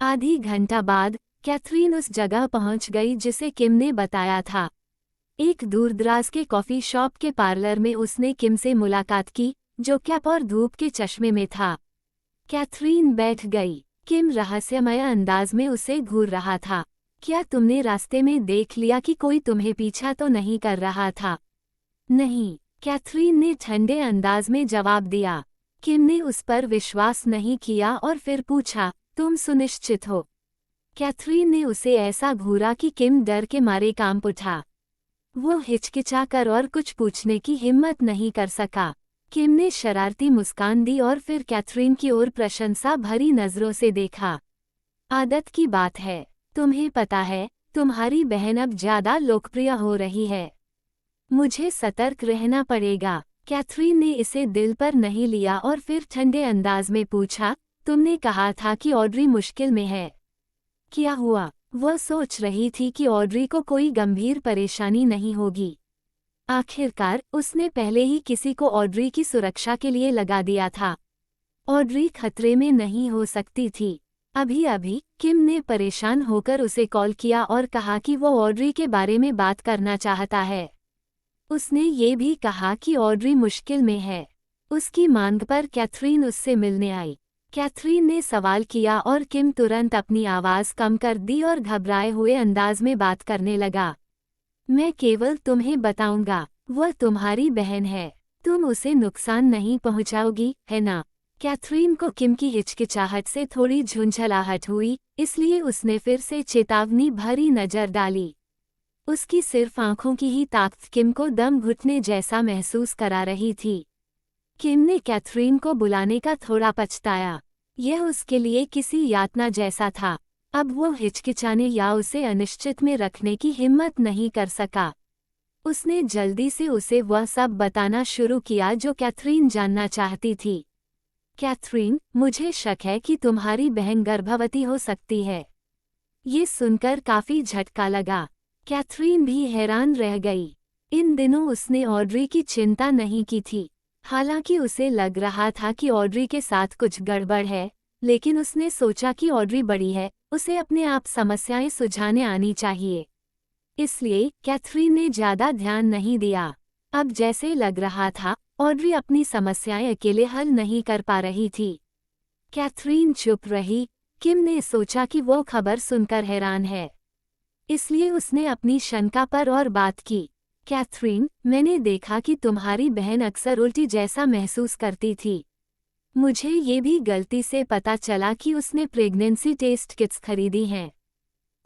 आधी घंटा बाद कैथरीन उस जगह पहुंच गई जिसे किम ने बताया था। एक दूरदराज के कॉफी शॉप के पार्लर में उसने किम से मुलाकात की, जो कैप और धूप के चश्मे में था। कैथरीन बैठ गई। किम रहस्यमय अंदाज में उसे घूर रहा था। क्या तुमने रास्ते में देख लिया कि कोई तुम्हें पीछा तो नहीं कर रहा था? नहीं, कैथरीन ने ठंडे अंदाज में जवाब दिया। किम ने उस पर विश्वास नहीं किया और फिर पूछा, तुम सुनिश्चित हो? कैथरीन ने उसे ऐसा घूरा कि किम डर के मारे कांप उठा। वो हिचकिचाकर और कुछ पूछने की हिम्मत नहीं कर सका। किम ने शरारती मुस्कान दी और फिर कैथरीन की ओर प्रशंसा भरी नजरों से देखा। आदत की बात है, तुम्हें पता है, तुम्हारी बहन अब ज्यादा लोकप्रिय हो रही है। मुझे सतर्क रहना पड़ेगा। कैथरीन ने इसे दिल पर नहीं लिया और फिर ठंडे अंदाज में पूछा, तुमने कहा था कि ऑड्री मुश्किल में है। क्या हुआ? वह सोच रही थी कि ऑड्री को कोई गंभीर परेशानी नहीं होगी। आखिरकार उसने पहले ही किसी को ऑड्री की सुरक्षा के लिए लगा दिया था। ऑड्री खतरे में नहीं हो सकती थी। अभी अभी किम ने परेशान होकर उसे कॉल किया और कहा कि वो ऑड्री के बारे में बात करना चाहता है। उसने ये भी कहा कि ऑड्री मुश्किल में है। उसकी मांग पर कैथरीन उससे मिलने आई। कैथरीन ने सवाल किया और किम तुरंत अपनी आवाज़ कम कर दी और घबराए हुए अंदाज में बात करने लगा। मैं केवल तुम्हें बताऊंगा, वह तुम्हारी बहन है। तुम उसे नुकसान नहीं पहुंचाओगी, है ना? कैथरीन को किम की हिचकिचाहट से थोड़ी झुंझलाहट हुई, इसलिए उसने फिर से चेतावनी भरी नज़र डाली। उसकी सिर्फ आंखों की ही ताकत किम को दम घुटने जैसा महसूस करा रही थी। किम ने कैथरीन को बुलाने का थोड़ा पछताया। यह उसके लिए किसी यातना जैसा था। अब वो हिचकिचाने या उसे अनिश्चित में रखने की हिम्मत नहीं कर सका। उसने जल्दी से उसे वह सब बताना शुरू किया जो कैथरीन जानना चाहती थी। कैथरीन, मुझे शक है कि तुम्हारी बहन गर्भवती हो सकती है। ये सुनकर काफी झटका लगा। कैथरीन भी हैरान रह गई। इन दिनों उसने ऑड्री की चिंता नहीं की थी। हालांकि उसे लग रहा था कि ऑड्री के साथ कुछ गड़बड़ है, लेकिन उसने सोचा कि ऑड्री बड़ी है, उसे अपने आप समस्याएं सुलझाने आनी चाहिए। इसलिए कैथरीन ने ज्यादा ध्यान नहीं दिया। अब जैसे लग रहा था, ऑड्री अपनी समस्याएं अकेले हल नहीं कर पा रही थी। कैथरीन चुप रही। किम ने सोचा कि वो खबर सुनकर हैरान है, इसलिए उसने अपनी शंका पर और बात की। कैथरीन, मैंने देखा कि तुम्हारी बहन अक्सर उल्टी जैसा महसूस करती थी। मुझे ये भी गलती से पता चला कि उसने प्रेगनेंसी टेस्ट किट्स खरीदी हैं।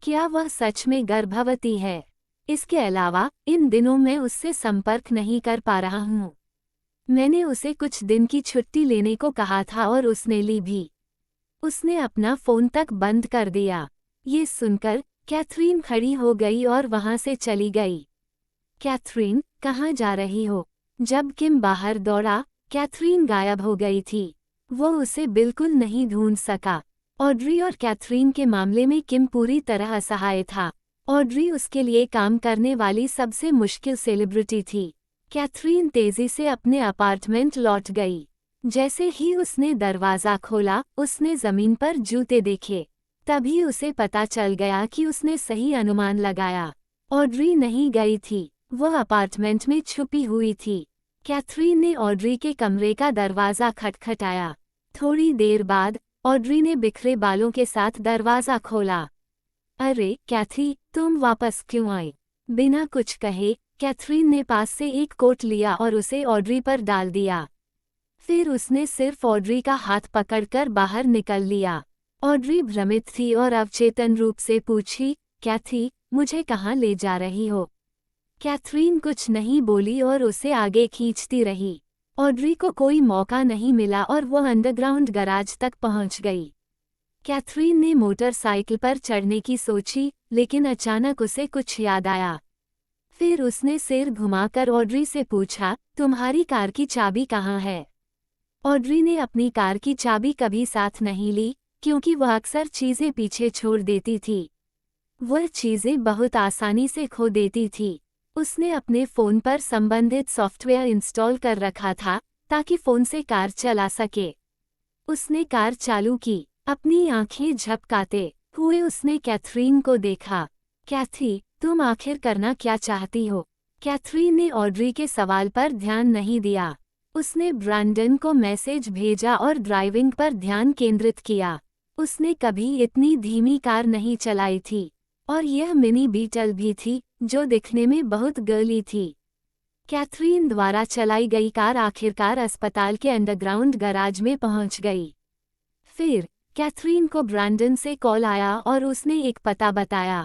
क्या वह सच में गर्भवती है? इसके अलावा इन दिनों मैं उससे संपर्क नहीं कर पा रहा हूँ। मैंने उसे कुछ दिन की छुट्टी लेने को कहा था और उसने ली भी। उसने अपना फ़ोन तक बंद कर दिया। ये सुनकर कैथरीन खड़ी हो गई और वहां से चली गई। कैथरीन, कहाँ जा रही हो? जब किम बाहर दौड़ा, कैथरीन गायब हो गई थी। वो उसे बिल्कुल नहीं ढूंढ सका। ऑड्री और कैथरीन के मामले में किम पूरी तरह असहाय था। ऑड्री उसके लिए काम करने वाली सबसे मुश्किल सेलिब्रिटी थी। कैथरीन तेजी से अपने अपार्टमेंट लौट गई। जैसे ही उसने दरवाज़ा खोला, उसने ज़मीन पर जूते देखे। तभी उसे पता चल गया कि उसने सही अनुमान लगाया। ऑड्री नहीं गई थी, वह अपार्टमेंट में छुपी हुई थी। कैथरीन ने ऑड्री के कमरे का दरवाज़ा खटखटाया। थोड़ी देर बाद ऑड्री ने बिखरे बालों के साथ दरवाज़ा खोला। अरे कैथी, तुम वापस क्यों आई? बिना कुछ कहे कैथरीन ने पास से एक कोट लिया और उसे ऑड्री पर डाल दिया। फिर उसने सिर्फ ऑड्री का हाथ पकड़कर बाहर निकल लिया। ऑड्री भ्रमित थी और अवचेतन रूप से पूछी, कैथी, मुझे कहाँ ले जा रही हो? कैथरीन कुछ नहीं बोली और उसे आगे खींचती रही। ऑड्री को कोई मौका नहीं मिला और वह अंडरग्राउंड गैराज तक पहुंच गई। कैथरीन ने मोटरसाइकिल पर चढ़ने की सोची, लेकिन अचानक उसे कुछ याद आया। फिर उसने सिर घुमाकर ऑड्री से पूछा, तुम्हारी कार की चाबी कहाँ है? ऑड्री ने अपनी कार की चाबी कभी साथ नहीं ली, क्योंकि वह अक्सर चीज़ें पीछे छोड़ देती थी। वह चीज़ें बहुत आसानी से खो देती थी। उसने अपने फ़ोन पर संबंधित सॉफ्टवेयर इंस्टॉल कर रखा था, ताकि फ़ोन से कार चला सके। उसने कार चालू की। अपनी आंखें झपकाते हुए उसने कैथरीन को देखा। कैथी, तुम आखिर करना क्या चाहती हो? कैथरीन ने ऑड्री के सवाल पर ध्यान नहीं दिया। उसने ब्रैंडन को मैसेज भेजा और ड्राइविंग पर ध्यान केंद्रित किया। उसने कभी इतनी धीमी कार नहीं चलाई थी, और यह मिनी बीटल भी थी जो दिखने में बहुत गर्ली थी। कैथरीन द्वारा चलाई गई कार आखिरकार अस्पताल के अंडरग्राउंड गैराज में पहुंच गई। फिर कैथरीन को ब्रैंडन से कॉल आया और उसने एक पता बताया।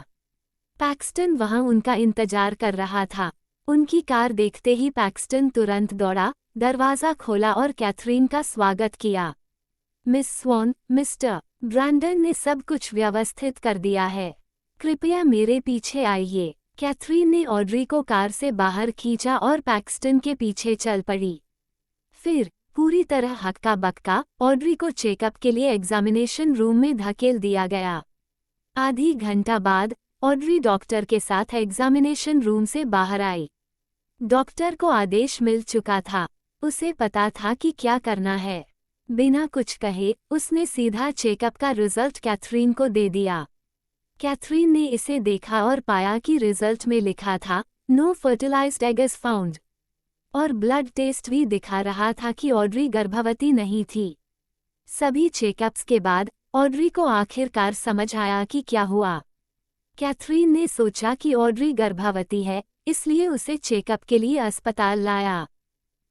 पैक्सटन वहां उनका इंतजार कर रहा था। उनकी कार देखते ही पैक्सटन तुरंत दौड़ा, दरवाज़ा खोला और कैथरीन का स्वागत किया। मिस स्वॉन, मिस्टर ब्रैंडन ने सब कुछ व्यवस्थित कर दिया है। कृपया मेरे पीछे आइए। कैथरीन ने ऑड्री को कार से बाहर खींचा और पैक्सटन के पीछे चल पड़ी। फिर पूरी तरह हक्का बक्का ऑड्री को चेकअप के लिए एग्जामिनेशन रूम में धकेल दिया गया। आधी घंटा बाद ऑड्री डॉक्टर के साथ एग्जामिनेशन रूम से बाहर आई। डॉक्टर को आदेश मिल चुका था। उसे पता था कि क्या करना है। बिना कुछ कहे उसने सीधा चेकअप का रिजल्ट कैथरीन को दे दिया। कैथरीन ने इसे देखा और पाया कि रिजल्ट में लिखा था, no fertilised egg is found, और ब्लड टेस्ट भी दिखा रहा था कि ऑड्री गर्भवती नहीं थी। सभी चेकअप्स के बाद ऑड्री को आखिरकार समझ आया कि क्या हुआ। कैथरीन ने सोचा कि ऑड्री गर्भवती है, इसलिए उसे चेकअप के लिए अस्पताल लाया।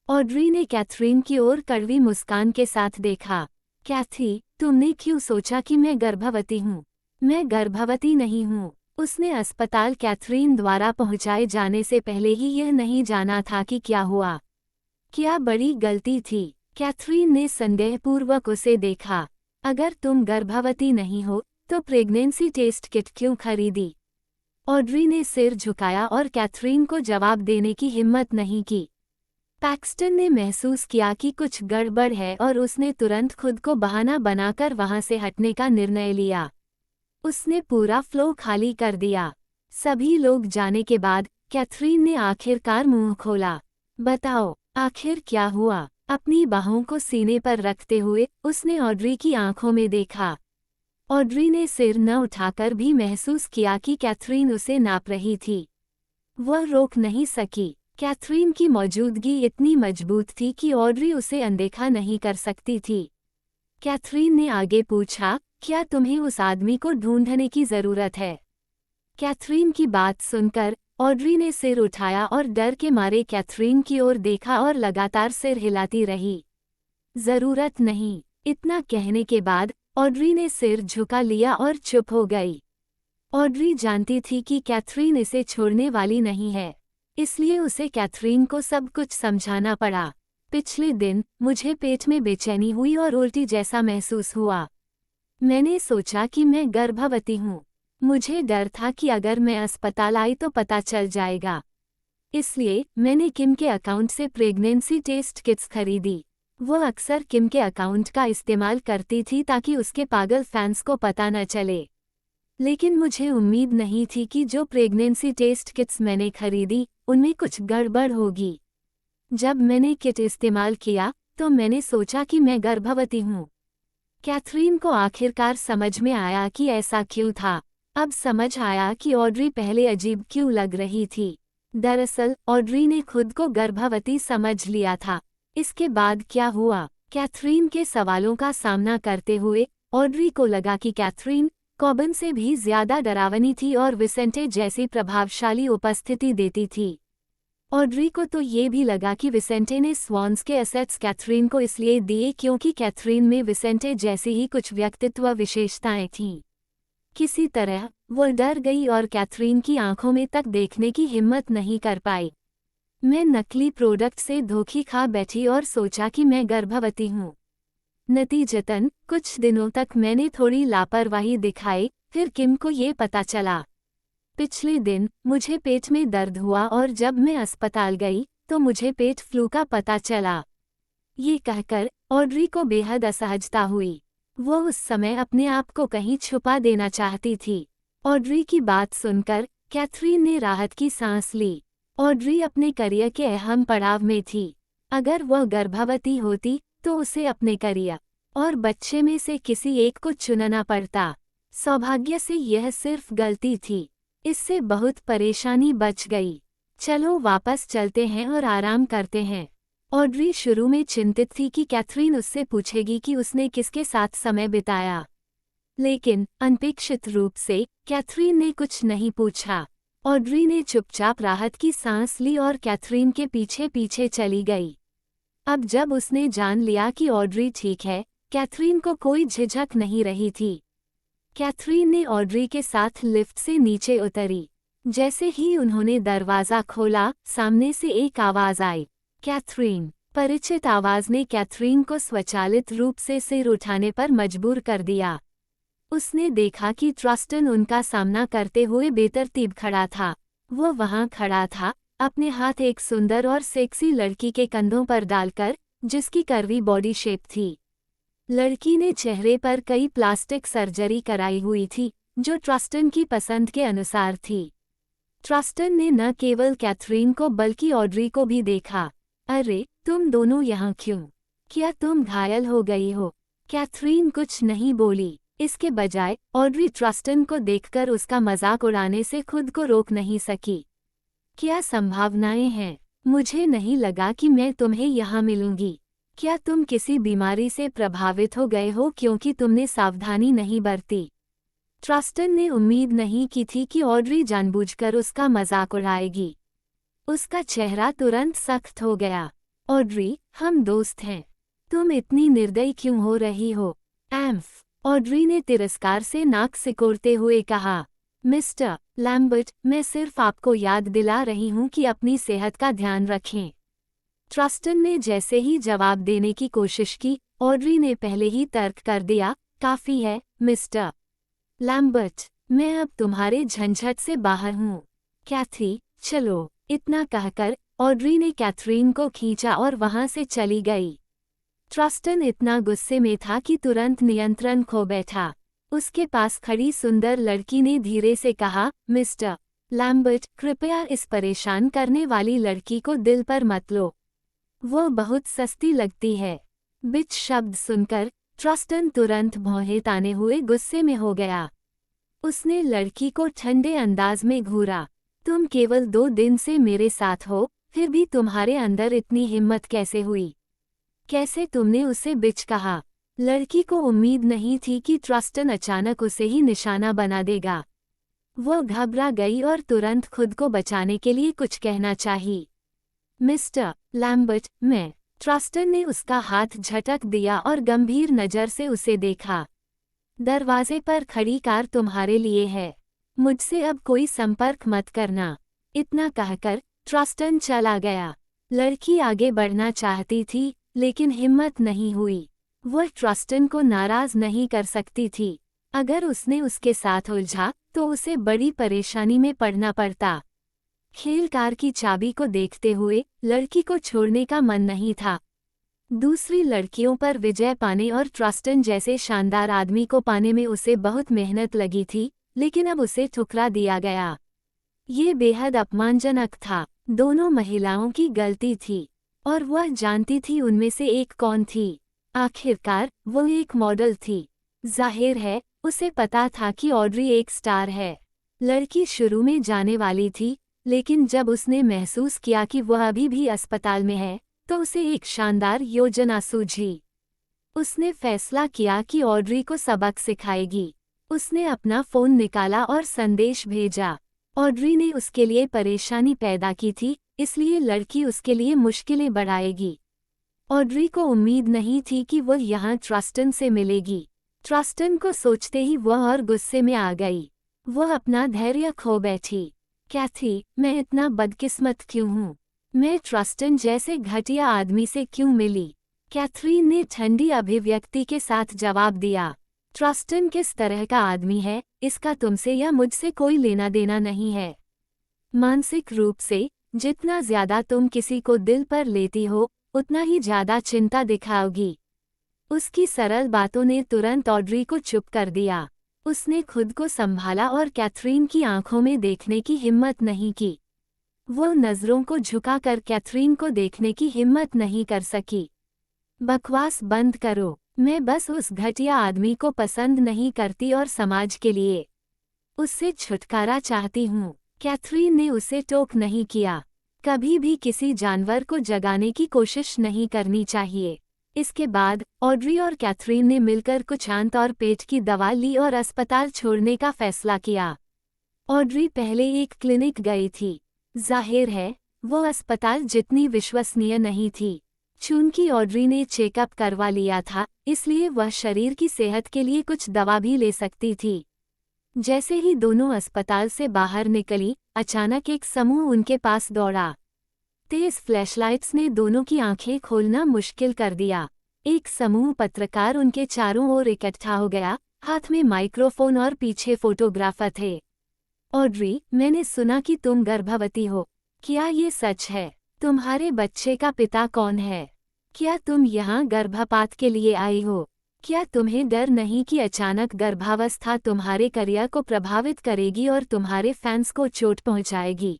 ऑड्री ने कैथरीन की ओर कड़वी मुस्कान के साथ देखा। कैथी, तुमने क्यों सोचा कि मैं गर्भवती हूँ? मैं गर्भवती नहीं हूँ। उसने अस्पताल कैथरीन द्वारा पहुंचाए जाने से पहले ही यह नहीं जाना था कि क्या हुआ। क्या बड़ी गलती थी। कैथरीन ने संदेहपूर्वक उसे देखा। अगर तुम गर्भवती नहीं हो तो प्रेगनेंसी टेस्ट किट क्यों खरीदी? ऑड्री ने सिर झुकाया और कैथरीन को जवाब देने की हिम्मत नहीं की। पैक्सटन ने महसूस किया कि कुछ गड़बड़ है और उसने तुरंत खुद को बहाना बनाकर वहां से हटने का निर्णय लिया। उसने पूरा फ्लो खाली कर दिया। सभी लोग जाने के बाद कैथरीन ने आखिरकार मुंह खोला। बताओ, आखिर क्या हुआ? अपनी बाहों को सीने पर रखते हुए उसने ऑड्री की आंखों में देखा। ऑड्री ने सिर न उठाकर भी महसूस किया कि कैथरीन उसे नाप रही थी। वह रोक नहीं सकी। कैथरीन की मौजूदगी इतनी मजबूत थी कि ऑड्री उसे अनदेखा नहीं कर सकती थी। कैथरीन ने आगे पूछा, क्या तुम्हें उस आदमी को ढूंढने की जरूरत है? कैथरीन की बात सुनकर ऑड्री ने सिर उठाया और डर के मारे कैथरीन की ओर देखा और लगातार सिर हिलाती रही। जरूरत नहीं। इतना कहने के बाद ऑड्री ने सिर झुका लिया और चुप हो गई। ऑड्री जानती थी कि कैथरीन इसे छोड़ने वाली नहीं है, इसलिए उसे कैथरीन को सब कुछ समझाना पड़ा। पिछले दिन मुझे पेट में बेचैनी हुई और उल्टी जैसा महसूस हुआ। मैंने सोचा कि मैं गर्भवती हूँ। मुझे डर था कि अगर मैं अस्पताल आई तो पता चल जाएगा। इसलिए मैंने किम के अकाउंट से प्रेगनेंसी टेस्ट किट्स खरीदी। वो अक्सर किम के अकाउंट का इस्तेमाल करती थी ताकि उसके पागल फैंस को पता न चले। लेकिन मुझे उम्मीद नहीं थी कि जो प्रेगनेंसी टेस्ट किट्स मैंने खरीदी उनमें कुछ गड़बड़ होगी। जब मैंने किट इस्तेमाल किया तो मैंने सोचा कि मैं गर्भवती हूँ। कैथरीन को आखिरकार समझ में आया कि ऐसा क्यों था। अब समझ आया कि ऑड्री पहले अजीब क्यों लग रही थी। दरअसल ऑड्री ने खुद को गर्भवती समझ लिया था। इसके बाद क्या हुआ? कैथरीन के सवालों का सामना करते हुए ऑड्री को लगा कि कैथरीन कॉबन से भी ज्यादा डरावनी थी और विसेंटे जैसी प्रभावशाली उपस्थिति देती थी। ऑड्री को तो ये भी लगा कि विसेंटे ने स्वॉन्स के एसेट्स कैथरीन को इसलिए दिए क्योंकि कैथरीन में विसेंटे जैसी ही कुछ व्यक्तित्व विशेषताएं थीं। किसी तरह वो डर गई और कैथरीन की आंखों में तक देखने की हिम्मत नहीं कर पाई। मैं नकली प्रोडक्ट से धोखी खा बैठी और सोचा कि मैं गर्भवती हूँ। नतीजतन कुछ दिनों तक मैंने थोड़ी लापरवाही दिखाई। फिर किम को ये पता चला। पिछले दिन मुझे पेट में दर्द हुआ और जब मैं अस्पताल गई तो मुझे पेट फ्लू का पता चला। ये कहकर ऑड्री को बेहद असहजता हुई। वो उस समय अपने आप को कहीं छुपा देना चाहती थी। ऑड्री की बात सुनकर कैथरीन ने राहत की सांस ली। ऑड्री अपने करियर के अहम पड़ाव में थी। अगर वह गर्भवती होती तो उसे अपने करियर और बच्चे में से किसी एक को चुनना पड़ता। सौभाग्य से यह सिर्फ गलती थी। इससे बहुत परेशानी बच गई। चलो वापस चलते हैं और आराम करते हैं। ऑड्री शुरू में चिंतित थी कि कैथरीन उससे पूछेगी कि उसने किसके साथ समय बिताया, लेकिन अनपेक्षित रूप से कैथरीन ने कुछ नहीं पूछा। ऑड्री ने चुपचाप राहत की सांस ली और कैथरीन के पीछे पीछे चली गई। अब जब उसने जान लिया कि ऑड्री ठीक है, कैथरीन को कोई झिझक नहीं रही थी। कैथरीन ने ऑड्री के साथ लिफ्ट से नीचे उतरी। जैसे ही उन्होंने दरवाज़ा खोला, सामने से एक आवाज़ आई, कैथरीन। परिचित आवाज़ ने कैथरीन को स्वचालित रूप से सिर उठाने पर मजबूर कर दिया। उसने देखा कि ट्रस्टन उनका सामना करते हुए बेतरतीब खड़ा था। वो वहाँ खड़ा था, अपने हाथ एक सुंदर और सेक्सी लड़की के कंधों पर डालकर, जिसकी कर्वी बॉडी शेप थी। लड़की ने चेहरे पर कई प्लास्टिक सर्जरी कराई हुई थी, जो ट्रस्टन की पसंद के अनुसार थी। ट्रस्टन ने न केवल कैथरीन को बल्कि ऑड्री को भी देखा। अरे, तुम दोनों यहाँ क्यों? क्या तुम घायल हो गई हो? कैथरीन कुछ नहीं बोली। इसके बजाय ऑड्री ट्रस्टन को देखकर उसका मजाक उड़ाने से खुद को रोक नहीं सकी। क्या संभावनाएं हैं? मुझे नहीं लगा कि मैं तुम्हें यहाँ मिलूंगी। क्या तुम किसी बीमारी से प्रभावित हो गए हो क्योंकि तुमने सावधानी नहीं बरती? ट्रस्टन ने उम्मीद नहीं की थी कि ऑड्री जानबूझकर उसका मजाक उड़ाएगी। उसका चेहरा तुरंत सख्त हो गया। ऑड्री, हम दोस्त हैं। तुम इतनी निर्दयी क्यों हो रही हो? एम्फ, ऑड्री ने तिरस्कार से नाक सिकोड़ते हुए कहा। मिस्टर लैम्बर्ट, मैं सिर्फ आपको याद दिला रही हूँ कि अपनी सेहत का ध्यान रखें। ट्रस्टन ने जैसे ही जवाब देने की कोशिश की, ऑड्री ने पहले ही तर्क कर दिया, काफ़ी है, मिस्टर लैम्बर्ट, मैं अब तुम्हारे झंझट से बाहर हूँ। कैथी, चलो। इतना कहकर ऑड्री ने कैथरीन को खींचा और वहाँ से चली गई। ट्रस्टन इतना गुस्से में था कि तुरंत नियंत्रण खो बैठा। उसके पास खड़ी सुंदर लड़की ने धीरे से कहा, मिस्टर लैम्बर्ट, कृपया इस परेशान करने वाली लड़की को दिल पर मत लो। वो बहुत सस्ती लगती है। बिच शब्द सुनकर ट्रस्टन तुरंत भौहें ताने हुए गुस्से में हो गया। उसने लड़की को ठंडे अंदाज में घूरा। तुम केवल 2 दिन से मेरे साथ हो, फिर भी तुम्हारे अंदर इतनी हिम्मत कैसे हुई? कैसे तुमने उसे बिच कहा? लड़की को उम्मीद नहीं थी कि ट्रस्टन अचानक उसे ही निशाना बना देगा। वो घबरा गई और तुरंत खुद को बचाने के लिए कुछ कहना चाही। मिस्टर लैम्बर्ट, मैं। ट्रस्टन ने उसका हाथ झटक दिया और गंभीर नज़र से उसे देखा। दरवाजे पर खड़ी कार तुम्हारे लिए है। मुझसे अब कोई संपर्क मत करना। इतना कहकर ट्रस्टन चला गया। लड़की आगे बढ़ना चाहती थी, लेकिन हिम्मत नहीं हुई। वह ट्रस्टन को नाराज नहीं कर सकती थी। अगर उसने उसके साथ उलझा, तो उसे बड़ी परेशानी में पड़ना पड़ता। खेल कार की चाबी को देखते हुए लड़की को छोड़ने का मन नहीं था। दूसरी लड़कियों पर विजय पाने और ट्रस्टन जैसे शानदार आदमी को पाने में उसे बहुत मेहनत लगी थी, लेकिन अब उसे ठुकरा दिया गया। ये बेहद अपमानजनक था। दोनों महिलाओं की गलती थी, और वह जानती थी उनमें से एक कौन थी। आखिरकार वो एक मॉडल थी। जाहिर है, उसे पता था कि ऑड्री एक स्टार है। लड़की शुरू में जाने वाली थी, लेकिन जब उसने महसूस किया कि वह अभी भी अस्पताल में है, तो उसे एक शानदार योजना सूझी। उसने फैसला किया कि ऑड्री को सबक सिखाएगी। उसने अपना फ़ोन निकाला और संदेश भेजा। ऑड्री ने उसके लिए परेशानी पैदा की थी, इसलिए लड़की उसके लिए मुश्किलें बढ़ाएगी। ऑड्री को उम्मीद नहीं थी कि वह यहाँ ट्रस्टन से मिलेगी। ट्रस्टन को सोचते ही वह और गुस्से में आ गई। वह अपना धैर्य खो बैठी। कैथी, मैं इतना बदकिस्मत क्यों हूँ? मैं ट्रस्टन जैसे घटिया आदमी से क्यों मिली? कैथरीन ने ठंडी अभिव्यक्ति के साथ जवाब दिया। ट्रस्टन किस तरह का आदमी है, इसका तुमसे या मुझसे कोई लेना देना नहीं है। मानसिक रूप से जितना ज्यादा तुम किसी को दिल पर लेती हो, उतना ही ज्यादा चिंता दिखाओगी। उसकी सरल बातों ने तुरंत ऑड्री को चुप कर दिया। उसने खुद को संभाला और कैथरीन की आंखों में देखने की हिम्मत नहीं की। वो नज़रों को झुकाकर कैथरीन को देखने की हिम्मत नहीं कर सकी। बकवास बंद करो। मैं बस उस घटिया आदमी को पसंद नहीं करती और समाज के लिए उससे छुटकारा चाहती हूँ। कैथरीन ने उसे टोक नहीं किया। कभी भी किसी जानवर को जगाने की कोशिश नहीं करनी चाहिए। इसके बाद ऑड्री और कैथरीन ने मिलकर कुछ आंत और पेट की दवा ली और अस्पताल छोड़ने का फैसला किया। ऑड्री पहले एक क्लिनिक गई थी। जाहिर है वो अस्पताल जितनी विश्वसनीय नहीं थी। चूंकि ऑड्री ने चेकअप करवा लिया था, इसलिए वह शरीर की सेहत के लिए कुछ दवा भी ले सकती थी। जैसे ही दोनों अस्पताल से बाहर निकली, अचानक एक समूह उनके पास दौड़ा। तेज फ्लैशलाइट्स ने दोनों की आंखें खोलना मुश्किल कर दिया। एक समूह पत्रकार उनके चारों ओर इकट्ठा हो गया, हाथ में माइक्रोफोन और पीछे फोटोग्राफर थे। ऑड्री, मैंने सुना कि तुम गर्भवती हो। क्या ये सच है? तुम्हारे बच्चे का पिता कौन है? क्या तुम यहाँ गर्भपात के लिए आई हो? क्या तुम्हें डर नहीं कि अचानक गर्भावस्था तुम्हारे करियर को प्रभावित करेगी और तुम्हारे फैंस को चोट पहुंचाएगी?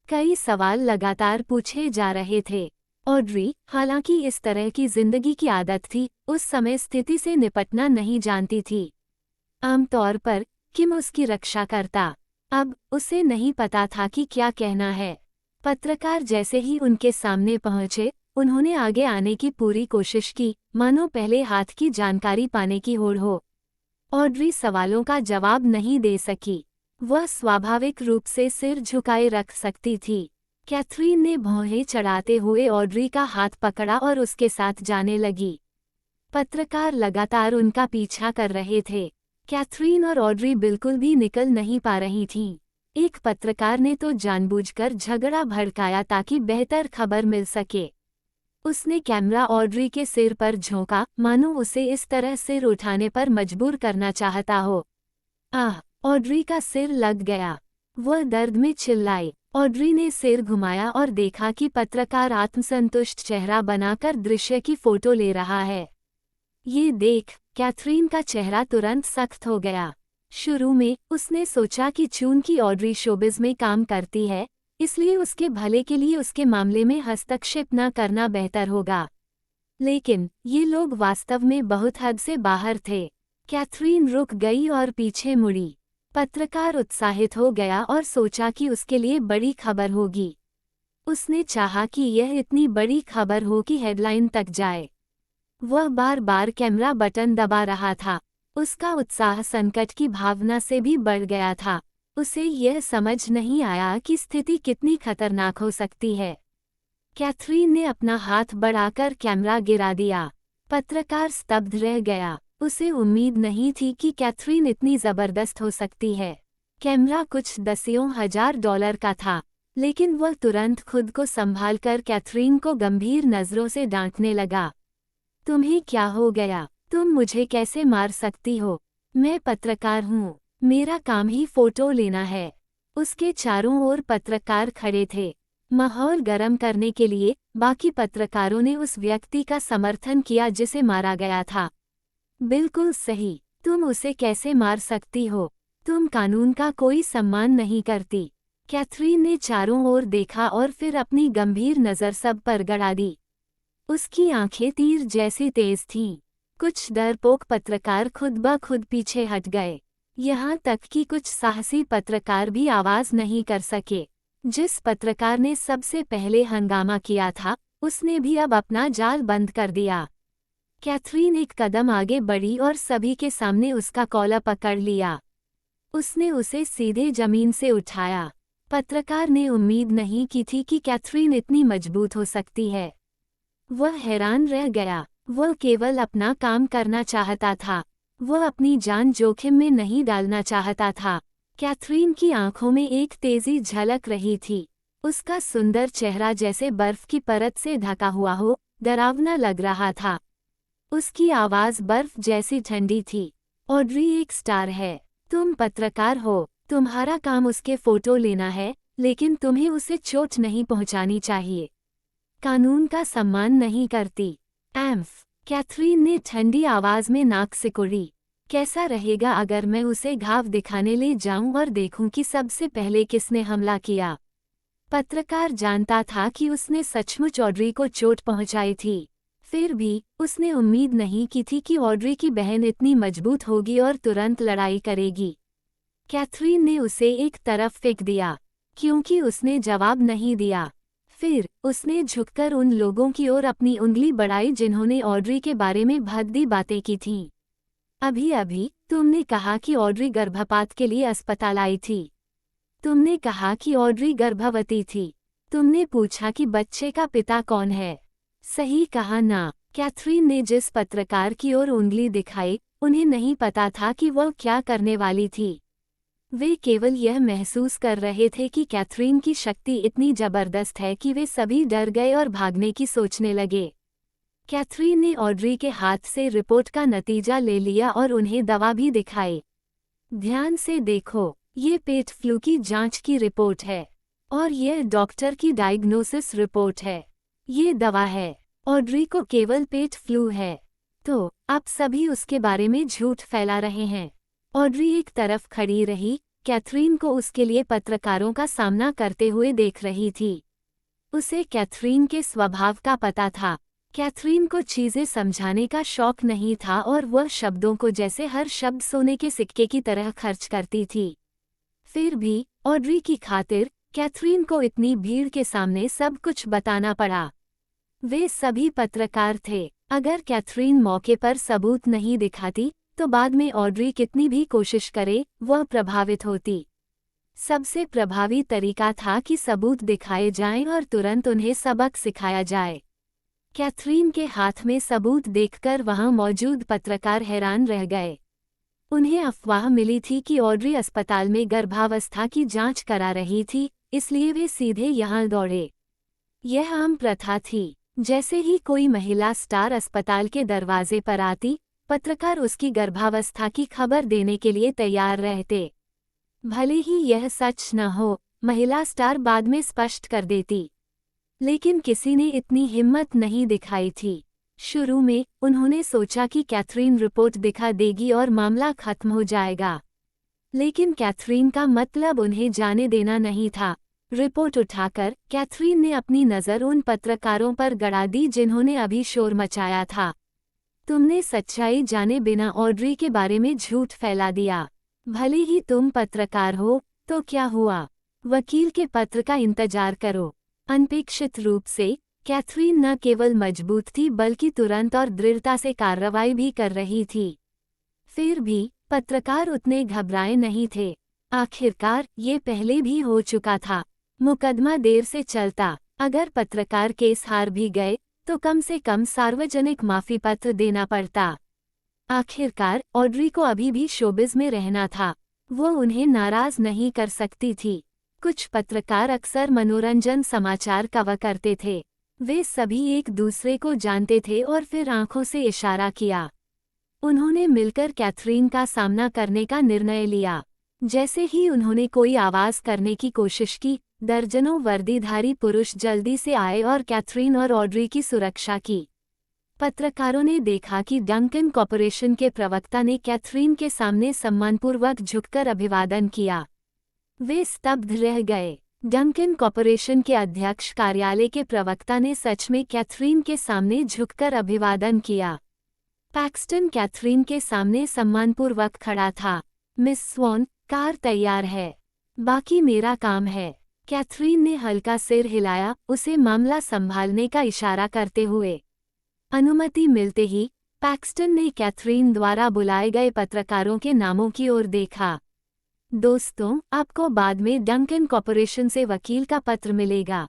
कई सवाल लगातार पूछे जा रहे थे। ऑड्री, हालांकि इस तरह की जिंदगी की आदत थी, उस समय स्थिति से निपटना नहीं जानती थी। आमतौर पर किम उसकी रक्षा करता। अब उसे नहीं पता था कि क्या कहना है। पत्रकार जैसे ही उनके सामने पहुंचे, उन्होंने आगे आने की पूरी कोशिश की, मानो पहले हाथ की जानकारी पाने की होड़ हो। ऑड्री सवालों का जवाब नहीं दे सकी। वह स्वाभाविक रूप से सिर झुकाए रख सकती थी। कैथरीन ने भौहें चढ़ाते हुए ऑड्री का हाथ पकड़ा और उसके साथ जाने लगी। पत्रकार लगातार उनका पीछा कर रहे थे। कैथरीन और ऑड्री बिल्कुल भी निकल नहीं पा रही थीं। एक पत्रकार ने तो जानबूझकर झगड़ा भड़काया ताकि बेहतर खबर मिल सके। उसने कैमरा ऑड्री के सिर पर झोंका, मानो उसे इस तरह सिर उठाने पर मजबूर करना चाहता हो। आह! ऑड्री का सिर लग गया। वह दर्द में चिल्लाई। ऑड्री ने सिर घुमाया और देखा कि पत्रकार आत्मसंतुष्ट चेहरा बनाकर दृश्य की फोटो ले रहा है। ये देख कैथरीन का चेहरा तुरंत सख्त हो गया। शुरू में उसने सोचा कि चूंकि ऑड्री शोबिज़ में काम करती है, इसलिए उसके भले के लिए उसके मामले में हस्तक्षेप न करना बेहतर होगा। लेकिन ये लोग वास्तव में बहुत हद से बाहर थे। कैथरीन रुक गई और पीछे मुड़ी। पत्रकार उत्साहित हो गया और सोचा कि उसके लिए बड़ी खबर होगी। उसने चाहा कि यह इतनी बड़ी खबर हो कि हेडलाइन तक जाए। वह बार बार कैमरा बटन दबा रहा था। उसका उत्साह संकट की भावना से भी बढ़ गया था। उसे यह समझ नहीं आया कि स्थिति कितनी खतरनाक हो सकती है। कैथरीन ने अपना हाथ बढ़ाकर कैमरा गिरा दिया। पत्रकार स्तब्ध रह गया। उसे उम्मीद नहीं थी कि कैथरीन इतनी जबरदस्त हो सकती है। कैमरा कुछ दसियों हजार डॉलर का था, लेकिन वह तुरंत खुद को संभालकर कैथरीन को गंभीर नजरों से डांटने लगा। तुम्हें क्या हो गया? तुम मुझे कैसे मार सकती हो? मैं पत्रकार हूँ। मेरा काम ही फोटो लेना है। उसके चारों ओर पत्रकार खड़े थे। माहौल गर्म करने के लिए बाकी पत्रकारों ने उस व्यक्ति का समर्थन किया जिसे मारा गया था। बिल्कुल सही। तुम उसे कैसे मार सकती हो? तुम कानून का कोई सम्मान नहीं करती। कैथरीन ने चारों ओर देखा और फिर अपनी गंभीर नज़र सब पर गड़ा दी। उसकी आंखें तीर जैसी तेज थीं। कुछ डरपोक पत्रकार खुद ब खुद पीछे हट गए। यहाँ तक कि कुछ साहसी पत्रकार भी आवाज नहीं कर सके। जिस पत्रकार ने सबसे पहले हंगामा किया था, उसने भी अब अपना जाल बंद कर दिया। कैथरीन एक कदम आगे बढ़ी और सभी के सामने उसका कॉलर पकड़ लिया। उसने उसे सीधे जमीन से उठाया। पत्रकार ने उम्मीद नहीं की थी कि कैथरीन इतनी मजबूत हो सकती है। वह हैरान रह गया। वह केवल अपना काम करना चाहता था। वह अपनी जान जोखिम में नहीं डालना चाहता था। कैथरीन की आंखों में एक तेजी झलक रही थी। उसका सुंदर चेहरा जैसे बर्फ की परत से ढका हुआ हो, डरावना लग रहा था। उसकी आवाज बर्फ जैसी ठंडी थी। ऑड्री एक स्टार है। तुम पत्रकार हो। तुम्हारा काम उसके फोटो लेना है, लेकिन तुम्हें उसे चोट नहीं पहुंचानी चाहिए। कानून का सम्मान नहीं करती। एम्फ, कैथरीन ने ठंडी आवाज में नाक सिकुड़ी। कैसा रहेगा अगर मैं उसे घाव दिखाने ले जाऊं और देखूं कि सबसे पहले किसने हमला किया? पत्रकार जानता था कि उसने सचमुच ऑड्री को चोट पहुंचाई थी। फिर भी उसने उम्मीद नहीं की थी कि ऑड्री की बहन इतनी मजबूत होगी और तुरंत लड़ाई करेगी। कैथरीन ने उसे एक तरफ फेंक दिया क्योंकि उसने जवाब नहीं दिया। फिर उसने झुककर उन लोगों की ओर अपनी उंगली बढ़ाई जिन्होंने ऑड्री के बारे में भद्दी बातें की थीं। अभी अभी तुमने कहा कि ऑड्री गर्भपात के लिए अस्पताल आई थी। तुमने कहा कि ऑड्री गर्भवती थी। तुमने पूछा कि बच्चे का पिता कौन है। सही कहा ना? कैथरीन ने जिस पत्रकार की ओर उंगली दिखाई, उन्हें नहीं पता था कि वह क्या करने वाली थी। वे केवल यह महसूस कर रहे थे कि कैथरीन की शक्ति इतनी जबरदस्त है कि वे सभी डर गए और भागने की सोचने लगे। कैथरीन ने ऑड्री के हाथ से रिपोर्ट का नतीजा ले लिया और उन्हें दवा भी दिखाई। ध्यान से देखो, ये पेट फ्लू की जांच की रिपोर्ट है और यह डॉक्टर की डायग्नोसिस रिपोर्ट है। ये दवा है। ऑड्री को केवल पेट फ्लू है, तो अब सभी उसके बारे में झूठ फैला रहे हैं। ऑड्री एक तरफ खड़ी रही, कैथरीन को उसके लिए पत्रकारों का सामना करते हुए देख रही थी। उसे कैथरीन के स्वभाव का पता था। कैथरीन को चीजें समझाने का शौक नहीं था और वह शब्दों को जैसे हर शब्द सोने के सिक्के की तरह खर्च करती थी। फिर भी ऑड्री की खातिर कैथरीन को इतनी भीड़ के सामने सब कुछ बताना पड़ा। वे सभी पत्रकार थे। अगर कैथरीन मौके पर सबूत नहीं दिखाती तो बाद में ऑड्री कितनी भी कोशिश करे वह प्रभावित होती। सबसे प्रभावी तरीका था कि सबूत दिखाए जाएं और तुरंत उन्हें सबक सिखाया जाए। कैथरीन के हाथ में सबूत देखकर वहां मौजूद पत्रकार हैरान रह गए। उन्हें अफवाह मिली थी कि ऑड्री अस्पताल में गर्भावस्था की जांच करा रही थी, इसलिए वे सीधे यहां दौड़े। यह आम प्रथा थी। जैसे ही कोई महिला स्टार अस्पताल के दरवाजे पर आती, पत्रकार उसकी गर्भावस्था की खबर देने के लिए तैयार रहते। भले ही यह सच न हो, महिला स्टार बाद में स्पष्ट कर देती, लेकिन किसी ने इतनी हिम्मत नहीं दिखाई थी। शुरू में उन्होंने सोचा कि कैथरीन रिपोर्ट दिखा देगी और मामला खत्म हो जाएगा, लेकिन कैथरीन का मतलब उन्हें जाने देना नहीं था। रिपोर्ट उठाकर कैथरीन ने अपनी नज़र उन पत्रकारों पर गड़ा दी जिन्होंने अभी शोर मचाया था। तुमने सच्चाई जाने बिना ऑड्री के बारे में झूठ फैला दिया। भले ही तुम पत्रकार हो, तो क्या हुआ? वकील के पत्र का इंतजार करो। अनपेक्षित रूप से कैथरीन न केवल मजबूत थी बल्कि तुरंत और दृढ़ता से कार्रवाई भी कर रही थी। फिर भी पत्रकार उतने घबराए नहीं थे। आखिरकार ये पहले भी हो चुका था। मुकदमा देर से चलता, अगर पत्रकार केस हार भी गए तो कम से कम सार्वजनिक माफी पत्र देना पड़ता। आखिरकार ऑड्री को अभी भी शोबिज में रहना था। वो उन्हें नाराज नहीं कर सकती थी। कुछ पत्रकार अक्सर मनोरंजन समाचार कवर करते थे। वे सभी एक दूसरे को जानते थे और फिर आंखों से इशारा किया। उन्होंने मिलकर कैथरीन का सामना करने का निर्णय लिया। जैसे ही उन्होंने कोई आवाज करने की कोशिश की, दर्जनों वर्दीधारी पुरुष जल्दी से आए और कैथरीन और ऑड्री की सुरक्षा की। पत्रकारों ने देखा कि डंकन कॉर्पोरेशन के प्रवक्ता ने कैथरीन के सामने सम्मानपूर्वक झुककर अभिवादन किया। वे स्तब्ध रह गए। डंकन कॉर्पोरेशन के अध्यक्ष कार्यालय के प्रवक्ता ने सच में कैथरीन के सामने झुककर अभिवादन किया। पैक्सटन कैथरीन के सामने सम्मानपूर्वक खड़ा था। मिस स्वॉन, कार तैयार है। बाकी मेरा काम है। कैथरीन ने हल्का सिर हिलाया, उसे मामला संभालने का इशारा करते हुए। अनुमति मिलते ही पैक्सटन ने कैथरीन द्वारा बुलाए गए पत्रकारों के नामों की ओर देखा। दोस्तों, आपको बाद में डंकन कॉर्पोरेशन से वकील का पत्र मिलेगा।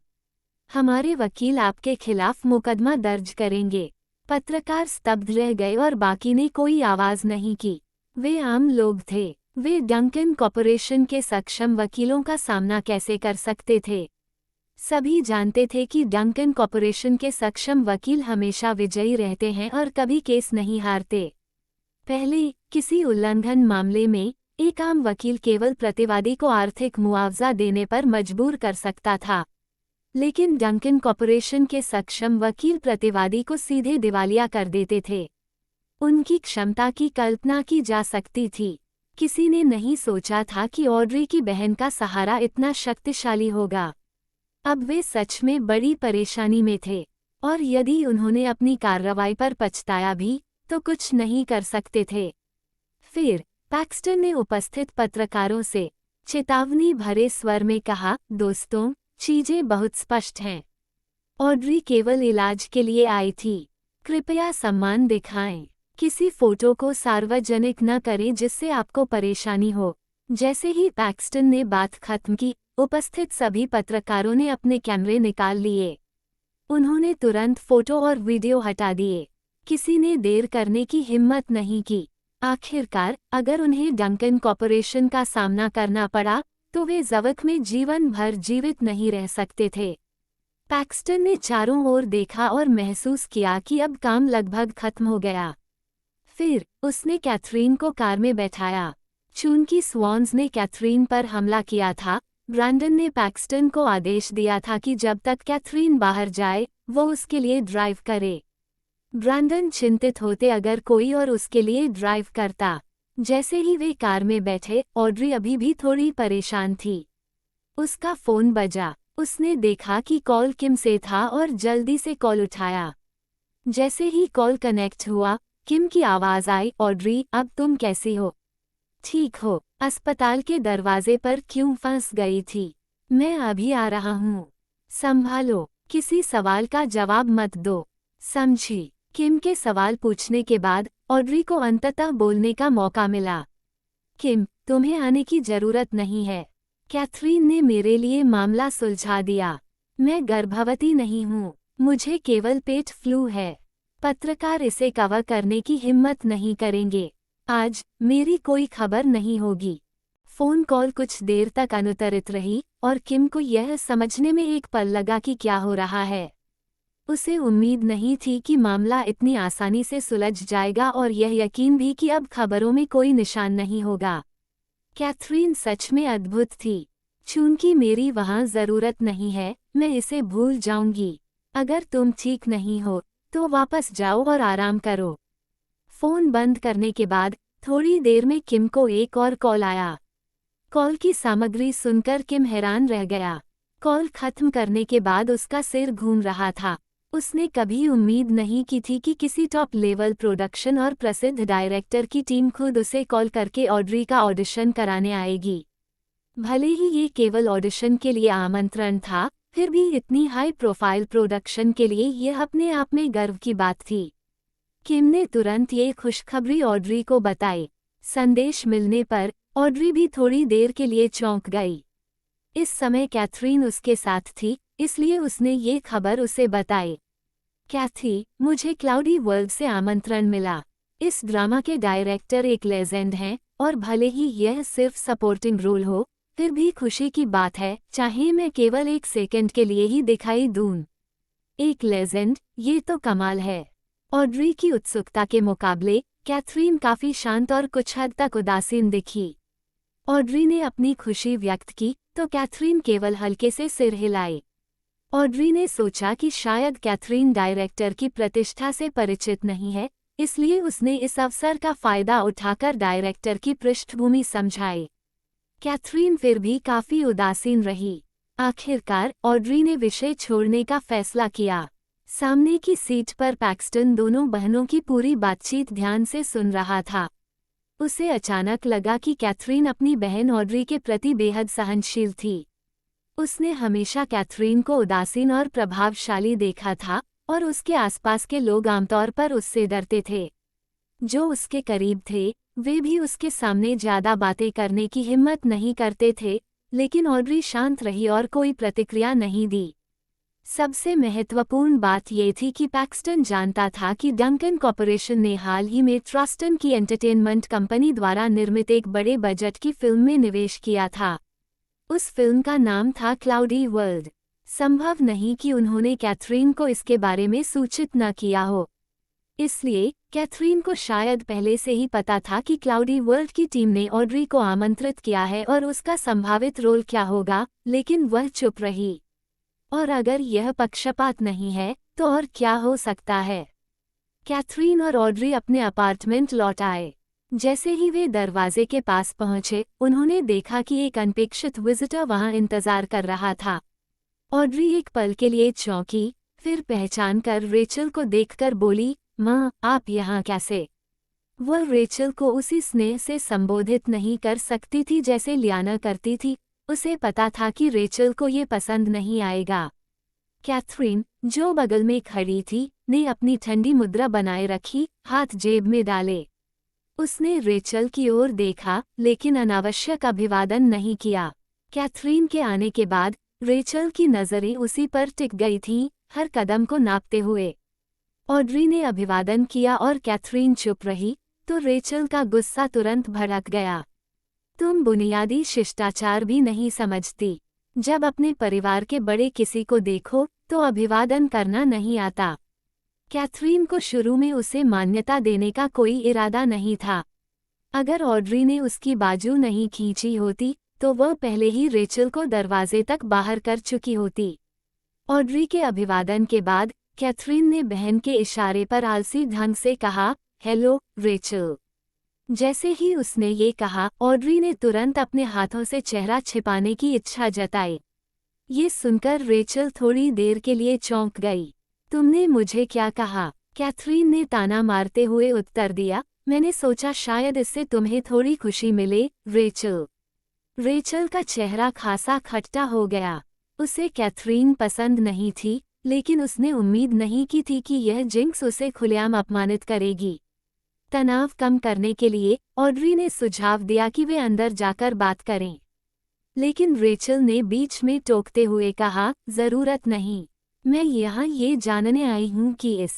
हमारे वकील आपके खिलाफ मुकदमा दर्ज करेंगे। पत्रकार स्तब्ध रह गए और बाकी ने कोई आवाज नहीं की। वे आम लोग थे। वे डंकन कॉर्पोरेशन के सक्षम वकीलों का सामना कैसे कर सकते थे? सभी जानते थे कि डंकन कॉर्पोरेशन के सक्षम वकील हमेशा विजयी रहते हैं और कभी केस नहीं हारते। पहले किसी उल्लंघन मामले में एक आम वकील केवल प्रतिवादी को आर्थिक मुआवजा देने पर मजबूर कर सकता था, लेकिन डंकन कॉर्पोरेशन के सक्षम वकील प्रतिवादी को सीधे दिवालिया कर देते थे। उनकी क्षमता की कल्पना की जा सकती थी। किसी ने नहीं सोचा था कि ऑड्री की बहन का सहारा इतना शक्तिशाली होगा। अब वे सच में बड़ी परेशानी में थे। और यदि उन्होंने अपनी कार्रवाई पर पछताया भी तो कुछ नहीं कर सकते थे। फिर पैक्सटन ने उपस्थित पत्रकारों से चेतावनी भरे स्वर में कहा, दोस्तों, चीजें बहुत स्पष्ट हैं। ऑड्री केवल इलाज के लिए आई थी। कृपया सम्मान दिखाएं। किसी फोटो को सार्वजनिक न करें जिससे आपको परेशानी हो। जैसे ही पैक्सटन ने बात खत्म की, उपस्थित सभी पत्रकारों ने अपने कैमरे निकाल लिए। उन्होंने तुरंत फोटो और वीडियो हटा दिए। किसी ने देर करने की हिम्मत नहीं की। आखिरकार, अगर उन्हें डंकन कॉर्पोरेशन का सामना करना पड़ा, तो वे जवक में जीवन भर जीवित नहीं रह सकते थे। पैक्सटन ने चारों ओर देखा और महसूस किया कि अब काम लगभग खत्म हो गया। फिर उसने कैथरीन को कार में बैठाया। चूंकि स्वॉन्स ने कैथरीन पर हमला किया था, ब्रैंडन ने पैक्सटन को आदेश दिया था कि जब तक कैथरीन बाहर जाए, वो उसके लिए ड्राइव करे। ब्रैंडन चिंतित होते अगर कोई और उसके लिए ड्राइव करता। जैसे ही वे कार में बैठे, ऑड्री अभी भी थोड़ी परेशान थी। उसका फोन बजा। उसने देखा कि कॉल किम से था और जल्दी से कॉल उठाया। जैसे ही कॉल कनेक्ट हुआ, किम की आवाज़ आई, ऑड्री, अब तुम कैसी हो? ठीक हो? अस्पताल के दरवाजे पर क्यों फंस गई थी? मैं अभी आ रहा हूँ। संभालो, किसी सवाल का जवाब मत दो। समझी? किम के सवाल पूछने के बाद ऑड्री को अंततः बोलने का मौका मिला। किम, तुम्हें आने की जरूरत नहीं है। कैथरीन ने मेरे लिए मामला सुलझा दिया। मैं गर्भवती नहीं हूँ। मुझे केवल पेट फ्लू है। पत्रकार इसे कवर करने की हिम्मत नहीं करेंगे। आज मेरी कोई खबर नहीं होगी। फोन कॉल कुछ देर तक अनुत्तरित रही और किम को यह समझने में एक पल लगा कि क्या हो रहा है। उसे उम्मीद नहीं थी कि मामला इतनी आसानी से सुलझ जाएगा और यह यकीन भी कि अब खबरों में कोई निशान नहीं होगा। कैथरीन सच में अद्भुत थी। चूंकि मेरी वहाँ ज़रूरत नहीं है, मैं इसे भूल जाऊंगी। अगर तुम ठीक नहीं हो, तो वापस जाओ और आराम करो। फ़ोन बंद करने के बाद थोड़ी देर में किम को एक और कॉल आया। कॉल की सामग्री सुनकर किम हैरान रह गया। कॉल खत्म करने के बाद उसका सिर घूम रहा था। उसने कभी उम्मीद नहीं की थी कि किसी टॉप लेवल प्रोडक्शन और प्रसिद्ध डायरेक्टर की टीम खुद उसे कॉल करके ऑड्री का ऑडिशन कराने आएगी। भले ही ये केवल ऑडिशन के लिए आमंत्रण था, फिर भी इतनी हाई प्रोफाइल प्रोडक्शन के लिए यह अपने आप में गर्व की बात थी। किम ने तुरंत ये खुशखबरी ऑड्री को बताई। संदेश मिलने पर ऑड्री भी थोड़ी देर के लिए चौंक गई। इस समय कैथरीन उसके साथ थी, इसलिए उसने ये खबर उसे बताई। कैथी, मुझे क्लाउडी वर्ल्ड से आमंत्रण मिला। इस ड्रामा के डायरेक्टर एक लेजेंड हैं और भले ही यह सिर्फ सपोर्टिंग रोल हो, फिर भी खुशी की बात है, चाहे मैं केवल एक सेकंड के लिए ही दिखाई दूं। एक लेजेंड, ये तो कमाल है। ऑड्री की उत्सुकता के मुकाबले कैथरीन काफी शांत और कुछ हद तक उदासीन दिखी। ऑड्री ने अपनी खुशी व्यक्त की तो कैथरीन केवल हल्के से सिर हिलाई। ऑड्री ने सोचा कि शायद कैथरीन डायरेक्टर की प्रतिष्ठा से परिचित नहीं है, इसलिए उसने इस अवसर का फायदा उठाकर डायरेक्टर की पृष्ठभूमि समझाई। कैथरीन फिर भी काफी उदासीन रही। आखिरकार ऑड्री ने विषय छोड़ने का फैसला किया। सामने की सीट पर पैक्सटन दोनों बहनों की पूरी बातचीत ध्यान से सुन रहा था। उसे अचानक लगा कि कैथरीन अपनी बहन ऑड्री के प्रति बेहद सहनशील थी। उसने हमेशा कैथरीन को उदासीन और प्रभावशाली देखा था और उसके आसपास के लोग आमतौर पर उससे डरते थे। जो उसके करीब थे, वे भी उसके सामने ज्यादा बातें करने की हिम्मत नहीं करते थे, लेकिन ऑड्री शांत रही और कोई प्रतिक्रिया नहीं दी। सबसे महत्वपूर्ण बात यह थी कि पैक्सटन जानता था कि डंकन कॉर्पोरेशन ने हाल ही में ट्रस्टन की एंटरटेनमेंट कंपनी द्वारा निर्मित एक बड़े बजट की फिल्म में निवेश किया था। उस फिल्म का नाम था क्लाउडी वर्ल्ड। संभव नहीं कि उन्होंने कैथरीन को इसके बारे में सूचित न किया हो। इसलिए कैथरीन को शायद पहले से ही पता था कि क्लाउडी वर्ल्ड की टीम ने ऑड्री को आमंत्रित किया है और उसका संभावित रोल क्या होगा, लेकिन वह चुप रही। और अगर यह पक्षपात नहीं है, तो और क्या हो सकता है? कैथरीन और ऑड्री अपने अपार्टमेंट लौट आए। जैसे ही वे दरवाजे के पास पहुंचे, उन्होंने देखा कि एक अनपेक्षित विजिटर वहां इंतजार कर रहा था। ऑड्री एक पल के लिए चौंकी, फिर पहचान कर रेचल को देखकर बोली, माँ आप यहाँ कैसे? वह रेचल को उसी स्नेह से संबोधित नहीं कर सकती थी जैसे लियाना करती थी। उसे पता था कि रेचल को ये पसंद नहीं आएगा। कैथरीन, जो बगल में खड़ी थी, ने अपनी ठंडी मुद्रा बनाए रखी, हाथ जेब में डाले। उसने रेचल की ओर देखा, लेकिन अनावश्यक अभिवादन नहीं किया। कैथरीन के आने के बाद रेचल की नज़रें उसी पर टिक गई थीं, हर कदम को नापते हुए। ऑड्री ने अभिवादन किया और कैथरीन चुप रही, तो रेचल का गुस्सा तुरंत भड़क गया। तुम बुनियादी शिष्टाचार भी नहीं समझती। जब अपने परिवार के बड़े किसी को देखो तो अभिवादन करना नहीं आता। कैथरीन को शुरू में उसे मान्यता देने का कोई इरादा नहीं था। अगर ऑड्री ने उसकी बाजू नहीं खींची होती तो वह पहले ही रेचल को दरवाजे तक बाहर कर चुकी होती। ऑड्री के अभिवादन के बाद कैथरीन ने बहन के इशारे पर आलसी ढंग से कहा, हेलो रेचल। जैसे ही उसने ये कहा, ऑड्री ने तुरंत अपने हाथों से चेहरा छिपाने की इच्छा जताई। ये सुनकर रेचल थोड़ी देर के लिए चौंक गई। तुमने मुझे क्या कहा? कैथरीन ने ताना मारते हुए उत्तर दिया, मैंने सोचा शायद इससे तुम्हें थोड़ी खुशी मिले, रेचल। रेचल का चेहरा खासा खट्टा हो गया। उसे कैथरीन पसंद नहीं थी, लेकिन उसने उम्मीद नहीं की थी कि यह जिंक्स उसे खुलेआम अपमानित करेगी। तनाव कम करने के लिए ऑड्री ने सुझाव दिया कि वे अंदर जाकर बात करें, लेकिन रेचल ने बीच में टोकते हुए कहा, जरूरत नहीं। मैं यहाँ ये जानने आई हूँ कि इस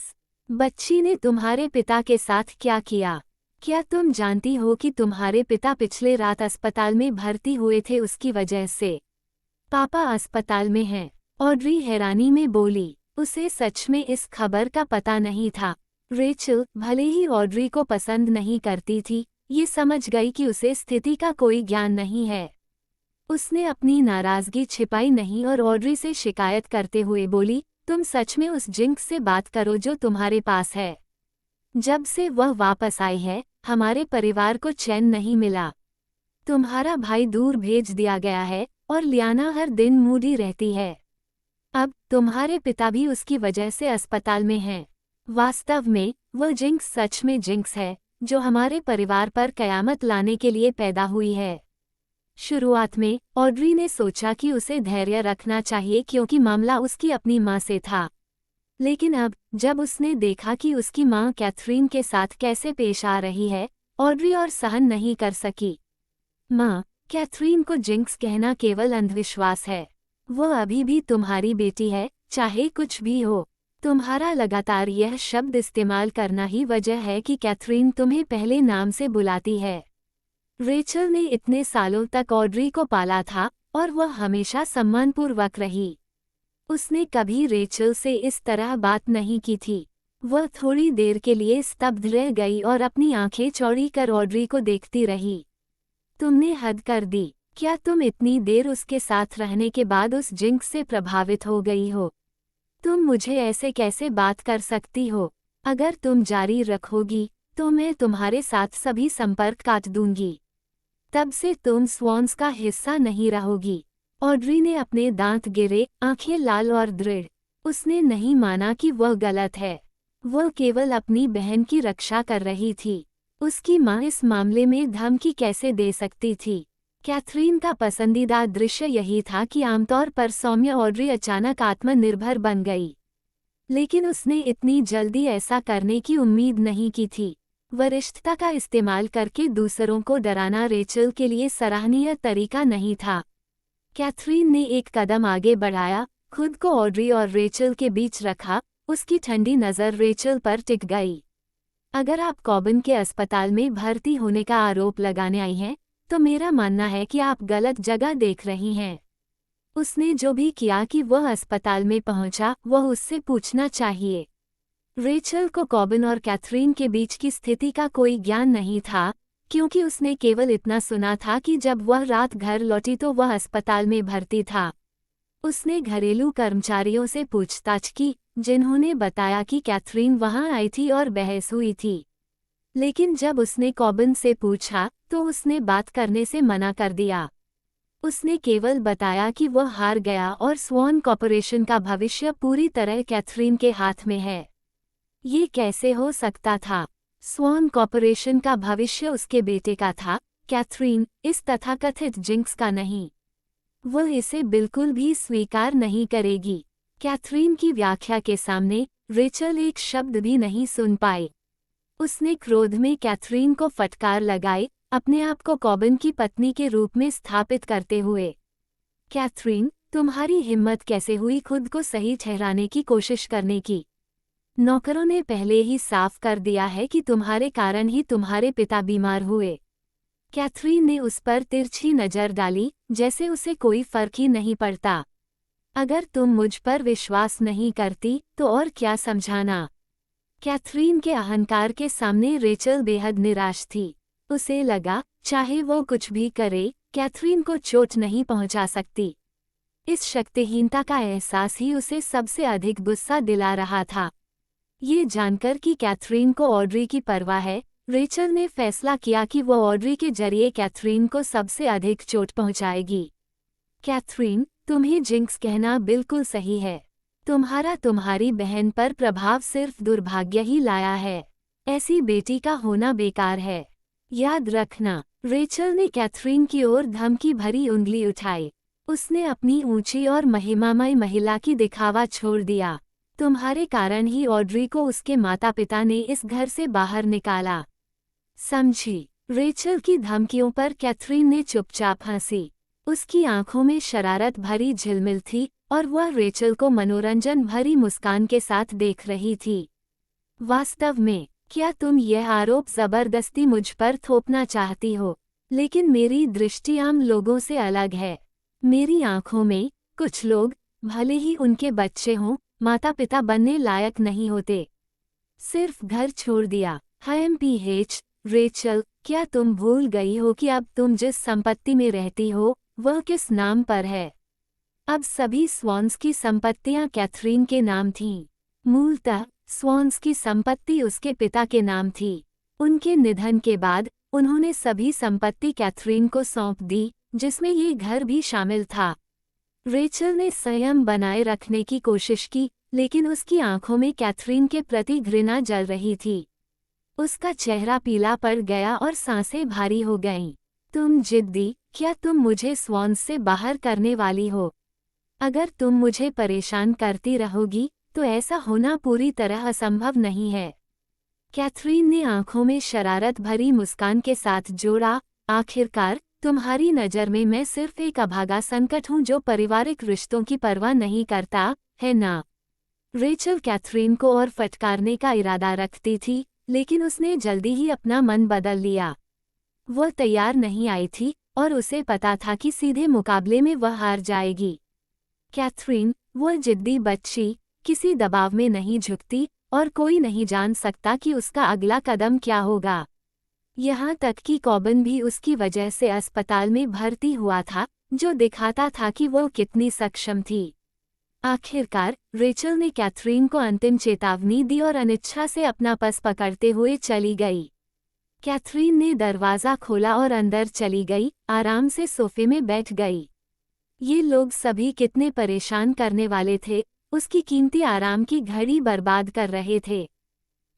बच्ची ने तुम्हारे पिता के साथ क्या किया। क्या तुम जानती हो कि तुम्हारे पिता पिछले रात अस्पताल में भर्ती हुए थे उसकी वजह से? पापा अस्पताल में हैं, ऑड्री हैरानी में बोली। उसे सच में इस खबर का पता नहीं था। रेचल भले ही ऑड्री को पसंद नहीं करती थी, ये समझ गई कि उसे स्थिति का कोई ज्ञान नहीं है। उसने अपनी नाराजगी छिपाई नहीं और ऑड्री से शिकायत करते हुए बोली, तुम सच में उस जिंक्स से बात करो जो तुम्हारे पास है। जब से वह वापस आई है, हमारे परिवार को चैन नहीं मिला। तुम्हारा भाई दूर भेज दिया गया है और लियाना हर दिन मूडी रहती है। अब तुम्हारे पिता भी उसकी वजह से अस्पताल में हैं। वास्तव में वह जिंक्स सच में जिंक्स है, जो हमारे परिवार पर कयामत लाने के लिए पैदा हुई है। शुरुआत में ऑड्री ने सोचा कि उसे धैर्य रखना चाहिए क्योंकि मामला उसकी अपनी माँ से था, लेकिन अब जब उसने देखा कि उसकी माँ कैथरीन के साथ कैसे पेश आ रही है, ऑड्री और सहन नहीं कर सकी। माँ, कैथरीन को जिंक्स कहना केवल अंधविश्वास है। वह अभी भी तुम्हारी बेटी है, चाहे कुछ भी हो। तुम्हारा लगातार यह शब्द इस्तेमाल करना ही वजह है कि कैथरीन तुम्हें पहले नाम से बुलाती है। रेचल ने इतने सालों तक ऑड्री को पाला था और वह हमेशा सम्मानपूर्वक रही। उसने कभी रेचल से इस तरह बात नहीं की थी। वह थोड़ी देर के लिए स्तब्ध रह गई और अपनी आंखें चौड़ी कर ऑड्री को देखती रही। तुमने हद कर दी। क्या तुम इतनी देर उसके साथ रहने के बाद उस जिंक्स से प्रभावित हो गई हो? तुम मुझे ऐसे कैसे बात कर सकती हो? अगर तुम जारी रखोगी तो मैं तुम्हारे साथ सभी संपर्क काट दूंगी। तब से तुम स्वॉन्स का हिस्सा नहीं रहोगी। ऑड्री ने अपने दांत गिरे, आंखें लाल और दृढ़। उसने नहीं माना कि वह गलत है। वह केवल अपनी बहन की रक्षा कर रही थी। उसकी माँ इस मामले में धमकी कैसे दे सकती थी? कैथरीन का पसंदीदा दृश्य यही था कि आमतौर पर सौम्य ऑड्री अचानक आत्मनिर्भर बन गई, लेकिन उसने इतनी जल्दी ऐसा करने की उम्मीद नहीं की थी। वरिष्ठता का इस्तेमाल करके दूसरों को डराना रेचल के लिए सराहनीय तरीका नहीं था। कैथरीन ने एक कदम आगे बढ़ाया, खुद को ऑड्री और रेचल के बीच रखा। उसकी ठंडी नज़र रेचल पर टिक गई। अगर आप कॉबिन के अस्पताल में भर्ती होने का आरोप लगाने आई हैं, तो मेरा मानना है कि आप गलत जगह देख रही हैं। उसने जो भी किया कि वह अस्पताल में पहुंचा, वह उससे पूछना चाहिए। रेचल को कॉबिन और कैथरीन के बीच की स्थिति का कोई ज्ञान नहीं था, क्योंकि उसने केवल इतना सुना था कि जब वह रात घर लौटी तो वह अस्पताल में भर्ती था। उसने घरेलू कर्मचारियों से पूछताछ की, जिन्होंने बताया कि कैथरीन वहां आई थी और बहस हुई थी। लेकिन जब उसने कॉबिन से पूछा तो उसने बात करने से मना कर दिया। उसने केवल बताया कि वह हार गया और स्वॉन कॉर्पोरेशन का भविष्य पूरी तरह कैथरीन के हाथ में है। ये कैसे हो सकता था? स्वॉन कॉर्पोरेशन का भविष्य उसके बेटे का था, कैथरीन, इस तथाकथित जिंक्स का नहीं। वह इसे बिल्कुल भी स्वीकार नहीं करेगी। कैथरीन की व्याख्या के सामने रेचल एक शब्द भी नहीं सुन पाई। उसने क्रोध में कैथरीन को फटकार लगाई, अपने आप को कॉबिन की पत्नी के रूप में स्थापित करते हुए। कैथरीन, तुम्हारी हिम्मत कैसे हुई खुद को सही ठहराने की कोशिश करने की? नौकरों ने पहले ही साफ कर दिया है कि तुम्हारे कारण ही तुम्हारे पिता बीमार हुए। कैथरीन ने उस पर तिरछी नजर डाली, जैसे उसे कोई फर्क ही नहीं पड़ता। अगर तुम मुझ पर विश्वास नहीं करती तो और क्या समझाना? कैथरीन के अहंकार के सामने रेचल बेहद निराश थी। उसे लगा, चाहे वो कुछ भी करे, कैथरीन को चोट नहीं पहुंचा सकती। इस शक्तिहीनता का एहसास ही उसे सबसे अधिक गुस्सा दिला रहा था। ये जानकर कि कैथरीन को ऑड्री की परवाह है, रेचल ने फैसला किया कि वो ऑड्री के जरिए कैथरीन को सबसे अधिक चोट पहुंचाएगी। कैथरीन, तुम्हें जिंक्स कहना बिल्कुल सही है। तुम्हारा तुम्हारी बहन पर प्रभाव सिर्फ दुर्भाग्य ही लाया है। ऐसी बेटी का होना बेकार है। याद रखना। रेचल ने कैथरीन की ओर धमकी भरी उंगली उठाई। उसने अपनी ऊंची और महिमामय महिला की दिखावा छोड़ दिया। तुम्हारे कारण ही ऑड्री को उसके माता पिता ने इस घर से बाहर निकाला। समझी? रेचल की धमकियों पर कैथरीन ने चुपचाप हंसी। उसकी आंखों में शरारत भरी झिलमिल थी और वह रेचल को मनोरंजन भरी मुस्कान के साथ देख रही थी। वास्तव में, क्या तुम यह आरोप जबरदस्ती मुझ पर थोपना चाहती हो? लेकिन मेरी दृष्टि आम लोगों से अलग है। मेरी आंखों में, कुछ लोग, भले ही उनके बच्चे हों, माता पिता बनने लायक नहीं होते। सिर्फ घर छोड़ दिया। HMPH, रेचल, क्या तुम भूल गई हो कि अब तुम जिस संपत्ति में रहती हो, वह किस नाम पर है? अब सभी स्वॉन्स की संपत्तियां कैथरीन के नाम थीं। मूलतः स्वॉन्स की संपत्ति उसके पिता के नाम थी। उनके निधन के बाद उन्होंने सभी संपत्ति कैथरीन को सौंप दी, जिसमें ये घर भी शामिल था। रेचल ने संयम बनाए रखने की कोशिश की, लेकिन उसकी आंखों में कैथरीन के प्रति घृणा जल रही थी। उसका चेहरा पीला पड़ गया और सांसें भारी हो गईं। तुम जिद्दी, क्या तुम मुझे स्वॉन्स से बाहर करने वाली हो? अगर तुम मुझे परेशान करती रहोगी, तो ऐसा होना पूरी तरह असंभव नहीं है। कैथरीन ने आंखों में शरारत भरी मुस्कान के साथ जोड़ा, आखिरकार, तुम्हारी नज़र में मैं सिर्फ एक अभागा संकट हूँ जो पारिवारिक रिश्तों की परवाह नहीं करता, है ना? रेचल कैथरीन को और फटकारने का इरादा रखती थी, लेकिन उसने जल्दी ही अपना मन बदल लिया। वह तैयार नहीं आई थी और उसे पता था कि सीधे मुकाबले में वह हार जाएगी। कैथरीन, वह जिद्दी बच्ची, किसी दबाव में नहीं झुकती और कोई नहीं जान सकता कि उसका अगला कदम क्या होगा। यहाँ तक कि कॉबिन भी उसकी वजह से अस्पताल में भर्ती हुआ था, जो दिखाता था कि वह कितनी सक्षम थी। आखिरकार, रेचल ने कैथरीन को अंतिम चेतावनी दी और अनिच्छा से अपना पस पकड़ते हुए चली गई। कैथरीन ने दरवाज़ा खोला और अंदर चली गई, आराम से सोफे में बैठ गई। ये लोग सभी कितने परेशान करने वाले थे, उसकी कीमती आराम की घड़ी बर्बाद कर रहे थे।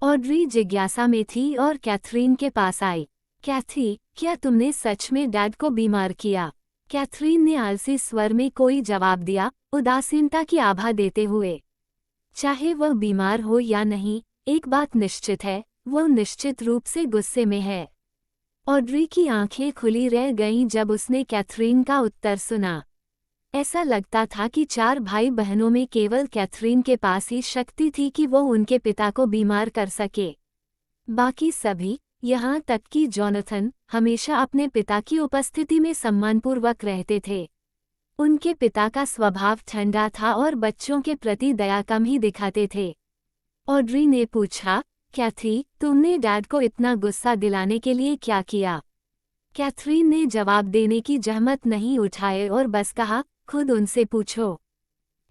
ऑड्री जिज्ञासा में थी और कैथरीन के पास आई। कैथी, क्या तुमने सच में डैड को बीमार किया? कैथरीन ने आलसी स्वर में कोई जवाब दिया, उदासीनता की आभा देते हुए। चाहे वह बीमार हो या नहीं, एक बात निश्चित है, वह निश्चित रूप से गुस्से में है। ऑड्री की आंखें खुली रह गईं जब उसने कैथरीन का उत्तर सुना। ऐसा लगता था कि 4 भाई बहनों में केवल कैथरीन के पास ही शक्ति थी कि वो उनके पिता को बीमार कर सके। बाकी सभी, यहाँ तक कि जॉनथन, हमेशा अपने पिता की उपस्थिति में सम्मानपूर्वक रहते थे। उनके पिता का स्वभाव ठंडा था और बच्चों के प्रति दया कम ही दिखाते थे। ऑड्री ने पूछा, कैथी, तुमने डैड को इतना गुस्सा दिलाने के लिए क्या किया? कैथरीन ने जवाब देने की जहमत नहीं उठाए और बस कहा, खुद उनसे पूछो।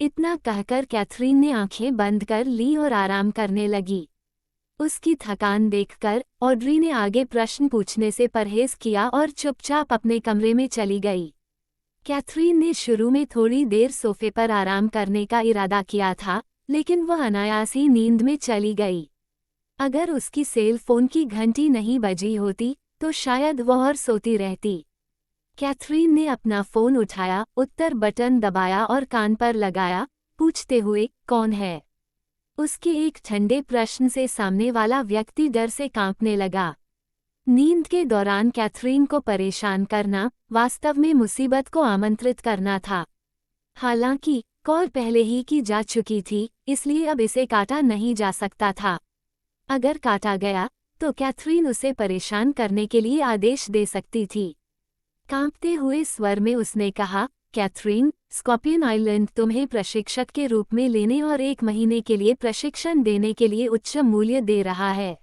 इतना कहकर कैथरीन ने आंखें बंद कर ली और आराम करने लगी। उसकी थकान देखकर ऑड्री ने आगे प्रश्न पूछने से परहेज किया और चुपचाप अपने कमरे में चली गई। कैथरीन ने शुरू में थोड़ी देर सोफे पर आराम करने का इरादा किया था, लेकिन वह अनायास ही नींद में चली गई। अगर उसकी सेल फोन की घंटी नहीं बजी होती तो शायद वह और सोती रहती। कैथरीन ने अपना फोन उठाया, उत्तर बटन दबाया और कान पर लगाया, पूछते हुए, कौन है? उसके एक ठंडे प्रश्न से सामने वाला व्यक्ति डर से कांपने लगा। नींद के दौरान कैथरीन को परेशान करना वास्तव में मुसीबत को आमंत्रित करना था। हालांकि कॉल पहले ही की जा चुकी थी, इसलिए अब इसे काटा नहीं जा सकता था। अगर काटा गया तो कैथरीन उसे परेशान करने के लिए आदेश दे सकती थी। कांपते हुए स्वर में उसने कहा, कैथरीन, स्कॉर्पियन आइलैंड तुम्हें प्रशिक्षक के रूप में लेने और 1 महीने के लिए प्रशिक्षण देने के लिए उच्च मूल्य दे रहा है।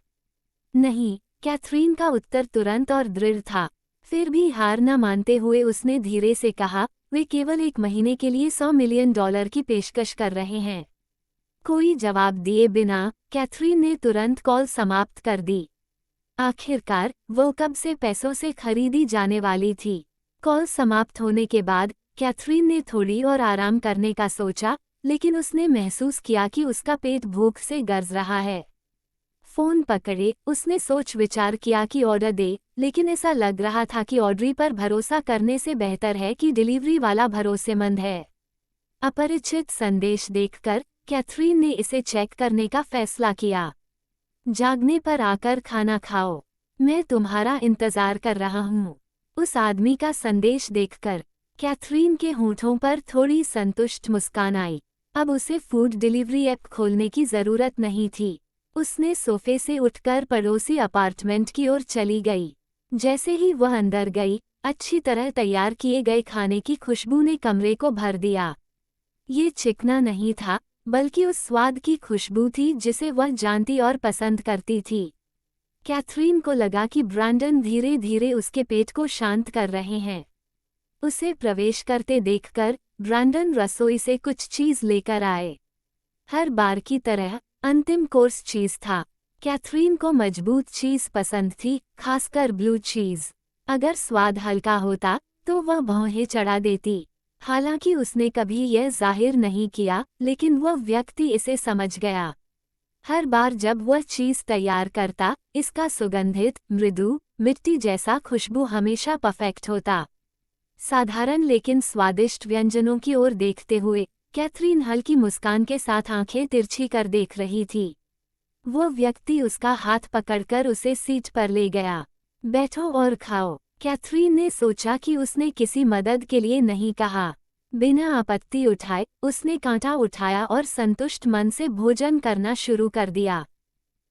नहीं, कैथरीन का उत्तर तुरंत और दृढ़ था। फिर भी हार न मानते हुए उसने धीरे से कहा, वे केवल 1 महीने के लिए $100 मिलियन की पेशकश कर रहे हैं। कोई जवाब दिए बिना कैथरीन ने तुरंत कॉल समाप्त कर दी। आखिरकार वो कब से पैसों से खरीदी जाने वाली थी। कॉल समाप्त होने के बाद कैथरीन ने थोड़ी और आराम करने का सोचा, लेकिन उसने महसूस किया कि उसका पेट भूख से गरज रहा है। फोन पकड़े उसने सोच विचार किया कि ऑर्डर दे, लेकिन ऐसा लग रहा था कि ऑर्डर पर भरोसा करने से बेहतर है कि डिलीवरी वाला भरोसेमंद है। अपरिचित संदेश देखकर कैथरीन ने इसे चेक करने का फैसला किया। जागने पर आकर खाना खाओ, मैं तुम्हारा इंतजार कर रहा हूँ। उस आदमी का संदेश देखकर कैथरीन के होंठों पर थोड़ी संतुष्ट मुस्कान आई। अब उसे फूड डिलीवरी ऐप खोलने की जरूरत नहीं थी। उसने सोफे से उठकर पड़ोसी अपार्टमेंट की ओर चली गई। जैसे ही वह अंदर गई, अच्छी तरह तैयार किए गए खाने की खुशबू ने कमरे को भर दिया। ये चिकना नहीं था, बल्कि उस स्वाद की खुशबू थी जिसे वह जानती और पसंद करती थी। कैथरीन को लगा कि ब्रैंडन धीरे धीरे उसके पेट को शांत कर रहे हैं। उसे प्रवेश करते देखकर ब्रैंडन रसोई से कुछ चीज लेकर आए। हर बार की तरह अंतिम कोर्स चीज था। कैथरीन को मजबूत चीज पसंद थी, खासकर ब्लू चीज। अगर स्वाद हल्का होता तो वह भौहें चढ़ा देती। हालांकि उसने कभी यह जाहिर नहीं किया, लेकिन वह व्यक्ति इसे समझ गया। हर बार जब वह चीज तैयार करता, इसका सुगंधित, मृदु, मिट्टी जैसा खुशबू हमेशा परफेक्ट होता। साधारण लेकिन स्वादिष्ट व्यंजनों की ओर देखते हुए कैथरीन हल्की मुस्कान के साथ आंखें तिरछी कर देख रही थी। वो व्यक्ति उसका हाथ पकड़कर उसे सीट पर ले गया। बैठो और खाओ। कैथरीन ने सोचा कि उसने किसी मदद के लिए नहीं कहा। बिना आपत्ति उठाए उसने कांटा उठाया और संतुष्ट मन से भोजन करना शुरू कर दिया।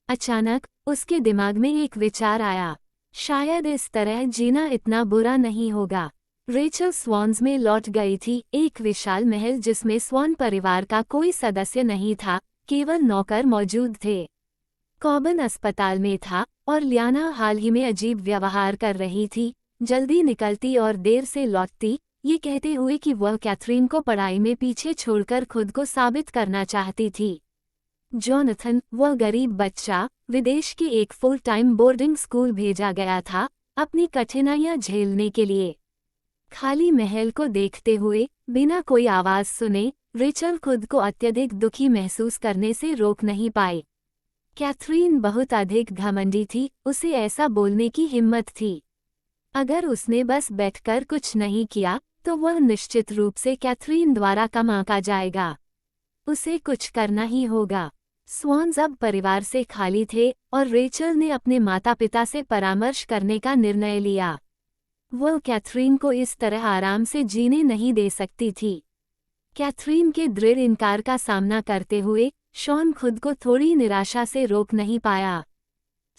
अचानक उसके दिमाग में एक विचार आया, शायद इस तरह जीना इतना बुरा नहीं होगा। रेचल स्वॉन्स में लौट गई थी, एक विशाल महल जिसमें स्वॉन परिवार का कोई सदस्य नहीं था, केवल नौकर मौजूद थे। कॉबन अस्पताल में था और लियाना हाल ही में अजीब व्यवहार कर रही थी, जल्दी निकलती और देर से लौटती, ये कहते हुए कि वह कैथरीन को पढ़ाई में पीछे छोड़कर खुद को साबित करना चाहती थी। जॉनथन, वह गरीब बच्चा, विदेश के एक फुल टाइम बोर्डिंग स्कूल भेजा गया था, अपनी कठिनाइयां झेलने के लिए। खाली महल को देखते हुए बिना कोई आवाज सुने रेचल खुद को अत्यधिक दुखी महसूस करने से रोक नहीं पाई। कैथरीन बहुत अधिक घमंडी थी, उसे ऐसा बोलने की हिम्मत थी। अगर उसने बस बैठकर कुछ नहीं किया तो वह निश्चित रूप से कैथरीन द्वारा कम आंका जाएगा। उसे कुछ करना ही होगा। स्वॉन्स अब परिवार से खाली थे और रेचल ने अपने माता पिता से परामर्श करने का निर्णय लिया। वह कैथरीन को इस तरह आराम से जीने नहीं दे सकती थी। कैथरीन के दृढ़ इनकार का सामना करते हुए शॉन खुद को थोड़ी निराशा से रोक नहीं पाया।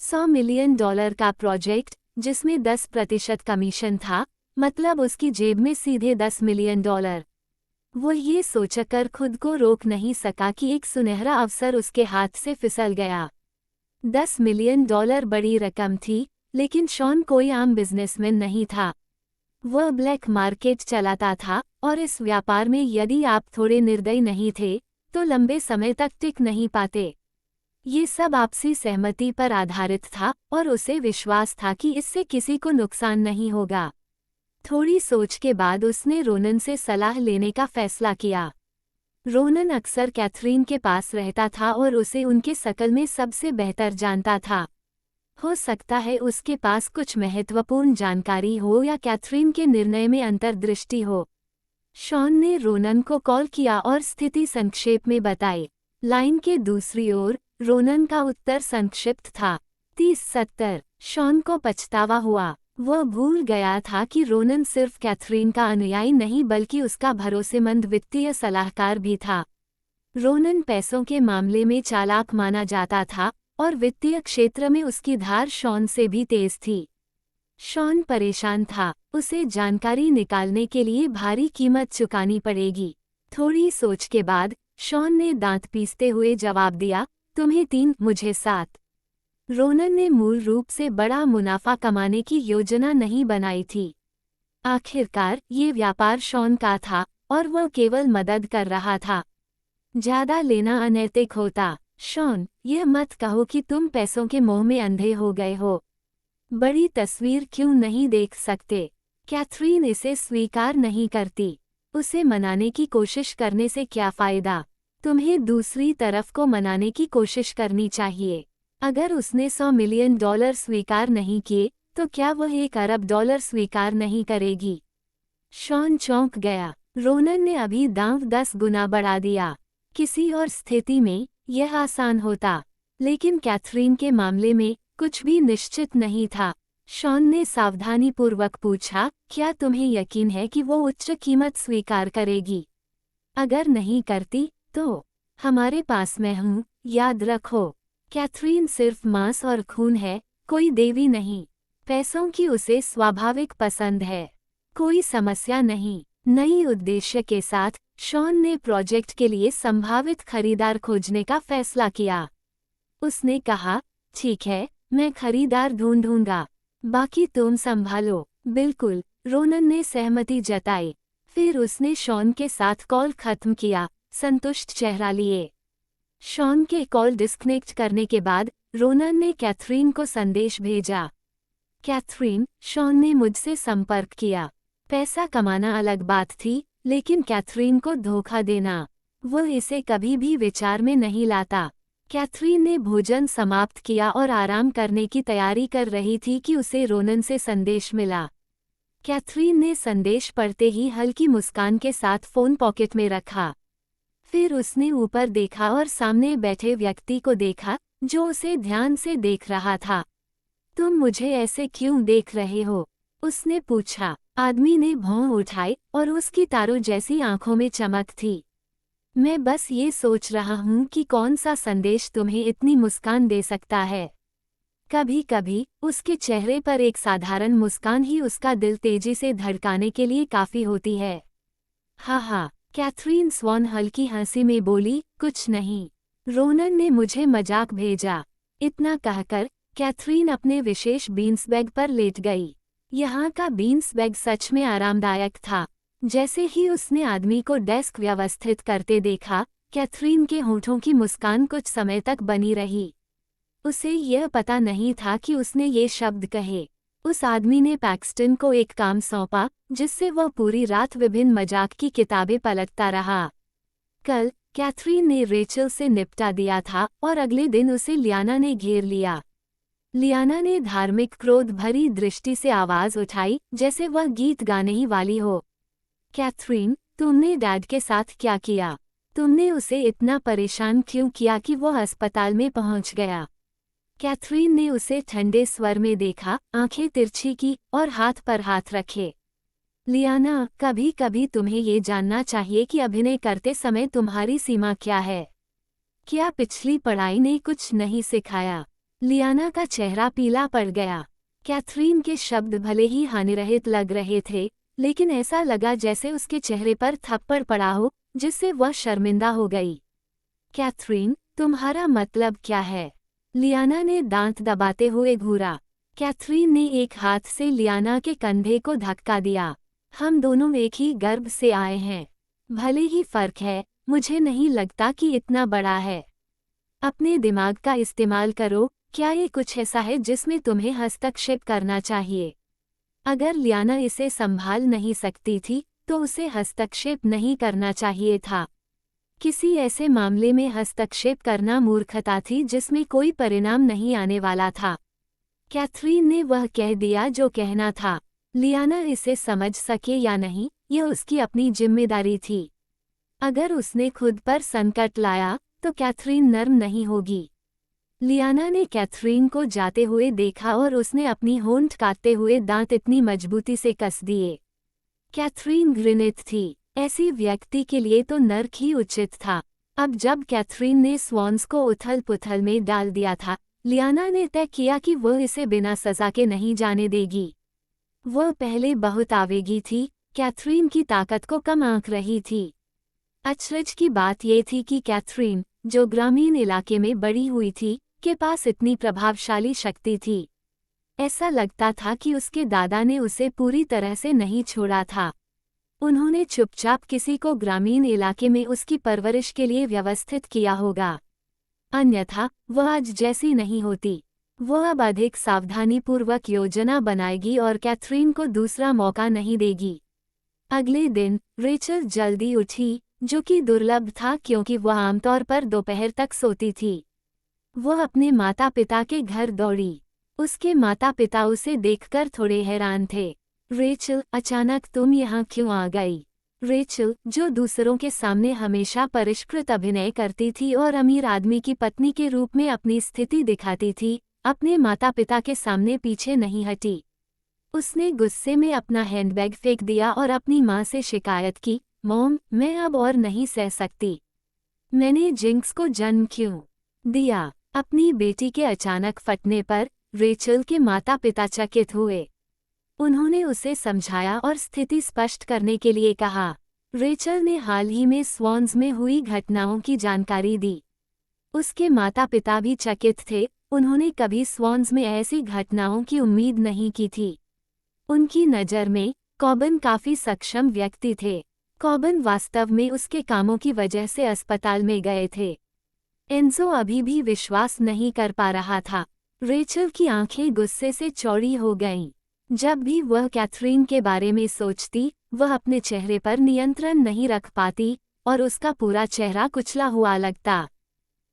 $100 मिलियन का प्रोजेक्ट, जिसमें 10% कमीशन था, मतलब उसकी जेब में सीधे $10 मिलियन। वो ये सोचकर खुद को रोक नहीं सका कि एक सुनहरा अवसर उसके हाथ से फिसल गया। $10 मिलियन बड़ी रकम थी, लेकिन शॉन कोई आम बिजनेसमैन नहीं था। वह ब्लैक मार्केट चलाता था और इस व्यापार में यदि आप थोड़े निर्दयी नहीं थे तो लंबे समय तक टिक नहीं पाते। ये सब आपसी सहमति पर आधारित था और उसे विश्वास था कि इससे किसी को नुकसान नहीं होगा। थोड़ी सोच के बाद उसने रोनन से सलाह लेने का फैसला किया। रोनन अक्सर कैथरीन के पास रहता था और उसे उनके शकल में सबसे बेहतर जानता था। हो सकता है उसके पास कुछ महत्वपूर्ण जानकारी हो या कैथरीन के निर्णय में अंतर्दृष्टि हो। शॉन ने रोनन को कॉल किया और स्थिति संक्षेप में बताई। लाइन के दूसरी ओर रोनन का उत्तर संक्षिप्त था, 30-70। शॉन को पछतावा हुआ। वह भूल गया था कि रोनन सिर्फ कैथरीन का अनुयायी नहीं बल्कि उसका भरोसेमंद वित्तीय सलाहकार भी था। रोनन पैसों के मामले में चालाक माना जाता था और वित्तीय क्षेत्र में उसकी धार शॉन से भी तेज थी। शॉन परेशान था, उसे जानकारी निकालने के लिए भारी कीमत चुकानी पड़ेगी। थोड़ी सोच के बाद शॉन ने दांत पीसते हुए जवाब दिया, तुम्हें 3, मुझे 7। रोनन ने मूल रूप से बड़ा मुनाफा कमाने की योजना नहीं बनाई थी। आखिरकार ये व्यापार शॉन का था और वह केवल मदद कर रहा था। ज्यादा लेना अनैतिक होता। शॉन, यह मत कहो कि तुम पैसों के मोह में अंधे हो गए हो। बड़ी तस्वीर क्यों नहीं देख सकते? कैथरीन इसे स्वीकार नहीं करती। उसे मनाने की कोशिश करने से क्या फायदा? तुम्हें दूसरी तरफ को मनाने की कोशिश करनी चाहिए। अगर उसने $100 मिलियन स्वीकार नहीं किए तो क्या वह $1 अरब स्वीकार नहीं करेगी? शॉन चौंक गया। रोनन ने अभी दांव 10 गुना बढ़ा दिया। किसी और स्थिति में यह आसान होता, लेकिन कैथरीन के मामले में कुछ भी निश्चित नहीं था। शॉन ने सावधानीपूर्वक पूछा, क्या तुम्हें यकीन है कि वो उच्च कीमत स्वीकार करेगी? अगर नहीं करती तो हमारे पास मैं हूँ, याद रखो। कैथरीन सिर्फ मांस और खून है, कोई देवी नहीं। पैसों की उसे स्वाभाविक पसंद है, कोई समस्या नहीं। नई उद्देश्य के साथ शॉन ने प्रोजेक्ट के लिए संभावित खरीदार खोजने का फैसला किया। उसने कहा, ठीक है, मैं खरीदार ढूंढूंगा, बाकी तुम संभालो। बिल्कुल, रोनन ने सहमति जताई। फिर उसने शॉन के साथ कॉल खत्म किया, संतुष्ट चेहरा लिए। शॉन के कॉल डिस्कनेक्ट करने के बाद रोनन ने कैथरीन को संदेश भेजा, कैथरीन, शॉन ने मुझसे संपर्क किया। पैसा कमाना अलग बात थी, लेकिन कैथरीन को धोखा देना, वह इसे कभी भी विचार में नहीं लाता। कैथरीन ने भोजन समाप्त किया और आराम करने की तैयारी कर रही थी कि उसे रोनन से संदेश मिला। कैथरीन ने संदेश पढ़ते ही हल्की मुस्कान के साथ फ़ोन पॉकेट में रखा। फिर उसने ऊपर देखा और सामने बैठे व्यक्ति को देखा, जो उसे ध्यान से देख रहा था। तुम मुझे ऐसे क्यों देख रहे हो? उसने पूछा। आदमी ने भौं उठाई और उसकी तारों जैसी आंखों में चमक थी। मैं बस ये सोच रहा हूँ कि कौन सा संदेश तुम्हें इतनी मुस्कान दे सकता है। कभी कभी उसके चेहरे पर एक साधारण मुस्कान ही उसका दिल तेजी से धड़काने के लिए काफ़ी होती है। हा, कैथरीन स्वॉन हल्की हंसी में बोली, कुछ नहीं। रोनन ने मुझे मजाक भेजा। इतना कहकर कैथरीन अपने विशेष बीन्स बैग पर लेट गई। यहाँ का बीन्स बैग सच में आरामदायक था। जैसे ही उसने आदमी को डेस्क व्यवस्थित करते देखा, कैथरीन के होठों की मुस्कान कुछ समय तक बनी रही। उसे यह पता नहीं था कि उसने ये शब्द कहे। उस आदमी ने पैक्सटन को एक काम सौंपा, जिससे वह पूरी रात विभिन्न मजाक की किताबें पलटता रहा। कल कैथरीन ने रेचल से निपटा दिया था और अगले दिन उसे लियाना ने घेर लिया। लियाना ने धार्मिक क्रोध भरी दृष्टि से आवाज उठाई, जैसे वह गीत गाने ही वाली हो। कैथरीन, तुमने डैड के साथ क्या किया? तुमने उसे इतना परेशान क्यों किया कि वह अस्पताल में पहुंच गया? कैथरीन ने उसे ठंडे स्वर में देखा, आंखें तिरछी की और हाथ पर हाथ रखे। लियाना, कभी कभी तुम्हें ये जानना चाहिए कि अभिनय करते समय तुम्हारी सीमा क्या है। क्या पिछली पढ़ाई ने कुछ नहीं सिखाया? लियाना का चेहरा पीला पड़ गया। कैथरीन के शब्द भले ही हानिरहित लग रहे थे, लेकिन ऐसा लगा जैसे उसके चेहरे पर थप्पड़ पड़ा हो, जिससे वह शर्मिंदा हो गई। कैथरीन, तुम्हारा मतलब क्या है? लियाना ने दांत दबाते हुए घूरा। कैथरीन ने एक हाथ से लियाना के कंधे को धक्का दिया। हम दोनों एक ही गर्भ से आए हैं। भले ही फर्क है, मुझे नहीं लगता कि इतना बड़ा है। अपने दिमाग का इस्तेमाल करो। क्या ये कुछ ऐसा है जिसमें तुम्हें हस्तक्षेप करना चाहिए? अगर लियाना इसे संभाल नहीं सकती थी तो उसे हस्तक्षेप नहीं करना चाहिए था। किसी ऐसे मामले में हस्तक्षेप करना मूर्खता थी जिसमें कोई परिणाम नहीं आने वाला था। कैथरीन ने वह कह दिया जो कहना था। लियाना इसे समझ सके या नहीं, यह उसकी अपनी जिम्मेदारी थी। अगर उसने खुद पर संकट लाया तो कैथरीन नर्म नहीं होगी। लियाना ने कैथरीन को जाते हुए देखा और उसने अपनी होंठ काटते हुए दांत इतनी मजबूती से कस दिए। कैथरीन घृणित थी। ऐसी व्यक्ति के लिए तो नर्क ही उचित था। अब जब कैथरीन ने स्वॉन्स को उथल पुथल में डाल दिया था, लियाना ने तय किया कि वह इसे बिना सजा के नहीं जाने देगी। वह पहले बहुत आवेगी थी, कैथरीन की ताकत को कम आंक रही थी। अचरज की बात यह थी कि कैथरीन, जो ग्रामीण इलाके में बड़ी हुई थी, के पास इतनी प्रभावशाली शक्ति थी। ऐसा लगता था कि उसके दादा ने उसे पूरी तरह से नहीं छोड़ा था। उन्होंने चुपचाप किसी को ग्रामीण इलाके में उसकी परवरिश के लिए व्यवस्थित किया होगा, अन्यथा वह आज जैसी नहीं होती। वह अब अधिक सावधानीपूर्वक योजना बनाएगी और कैथरीन को दूसरा मौका नहीं देगी। अगले दिन रेचल जल्दी उठी, जो कि दुर्लभ था क्योंकि वह आमतौर पर दोपहर तक सोती थी। वह अपने माता पिता के घर दौड़ी। उसके माता पिता उसे देखकर थोड़े हैरान थे। रेचल, अचानक तुम यहाँ क्यों आ गई? रेचल, जो दूसरों के सामने हमेशा परिष्कृत अभिनय करती थी और अमीर आदमी की पत्नी के रूप में अपनी स्थिति दिखाती थी, अपने माता पिता के सामने पीछे नहीं हटी। उसने गुस्से में अपना हैंडबैग फेंक दिया और अपनी माँ से शिकायत की, मॉम, मैं अब और नहीं सह सकती। मैंने जिंक्स को जन्म क्यों दिया? अपनी बेटी के अचानक फटने पर रेचल के माता पिता चकित हुए। उन्होंने उसे समझाया और स्थिति स्पष्ट करने के लिए कहा। रेचल ने हाल ही में स्वॉन्स में हुई घटनाओं की जानकारी दी। उसके माता पिता भी चकित थे, उन्होंने कभी स्वॉन्स में ऐसी घटनाओं की उम्मीद नहीं की थी। उनकी नज़र में कॉबन काफ़ी सक्षम व्यक्ति थे। कॉबन वास्तव में उसके कामों की वजह से अस्पताल में गए थे। एंजो अभी भी विश्वास नहीं कर पा रहा था। रेचल की आंखें गुस्से से चौड़ी हो गईं। जब भी वह कैथरीन के बारे में सोचती, वह अपने चेहरे पर नियंत्रण नहीं रख पाती और उसका पूरा चेहरा कुचला हुआ लगता।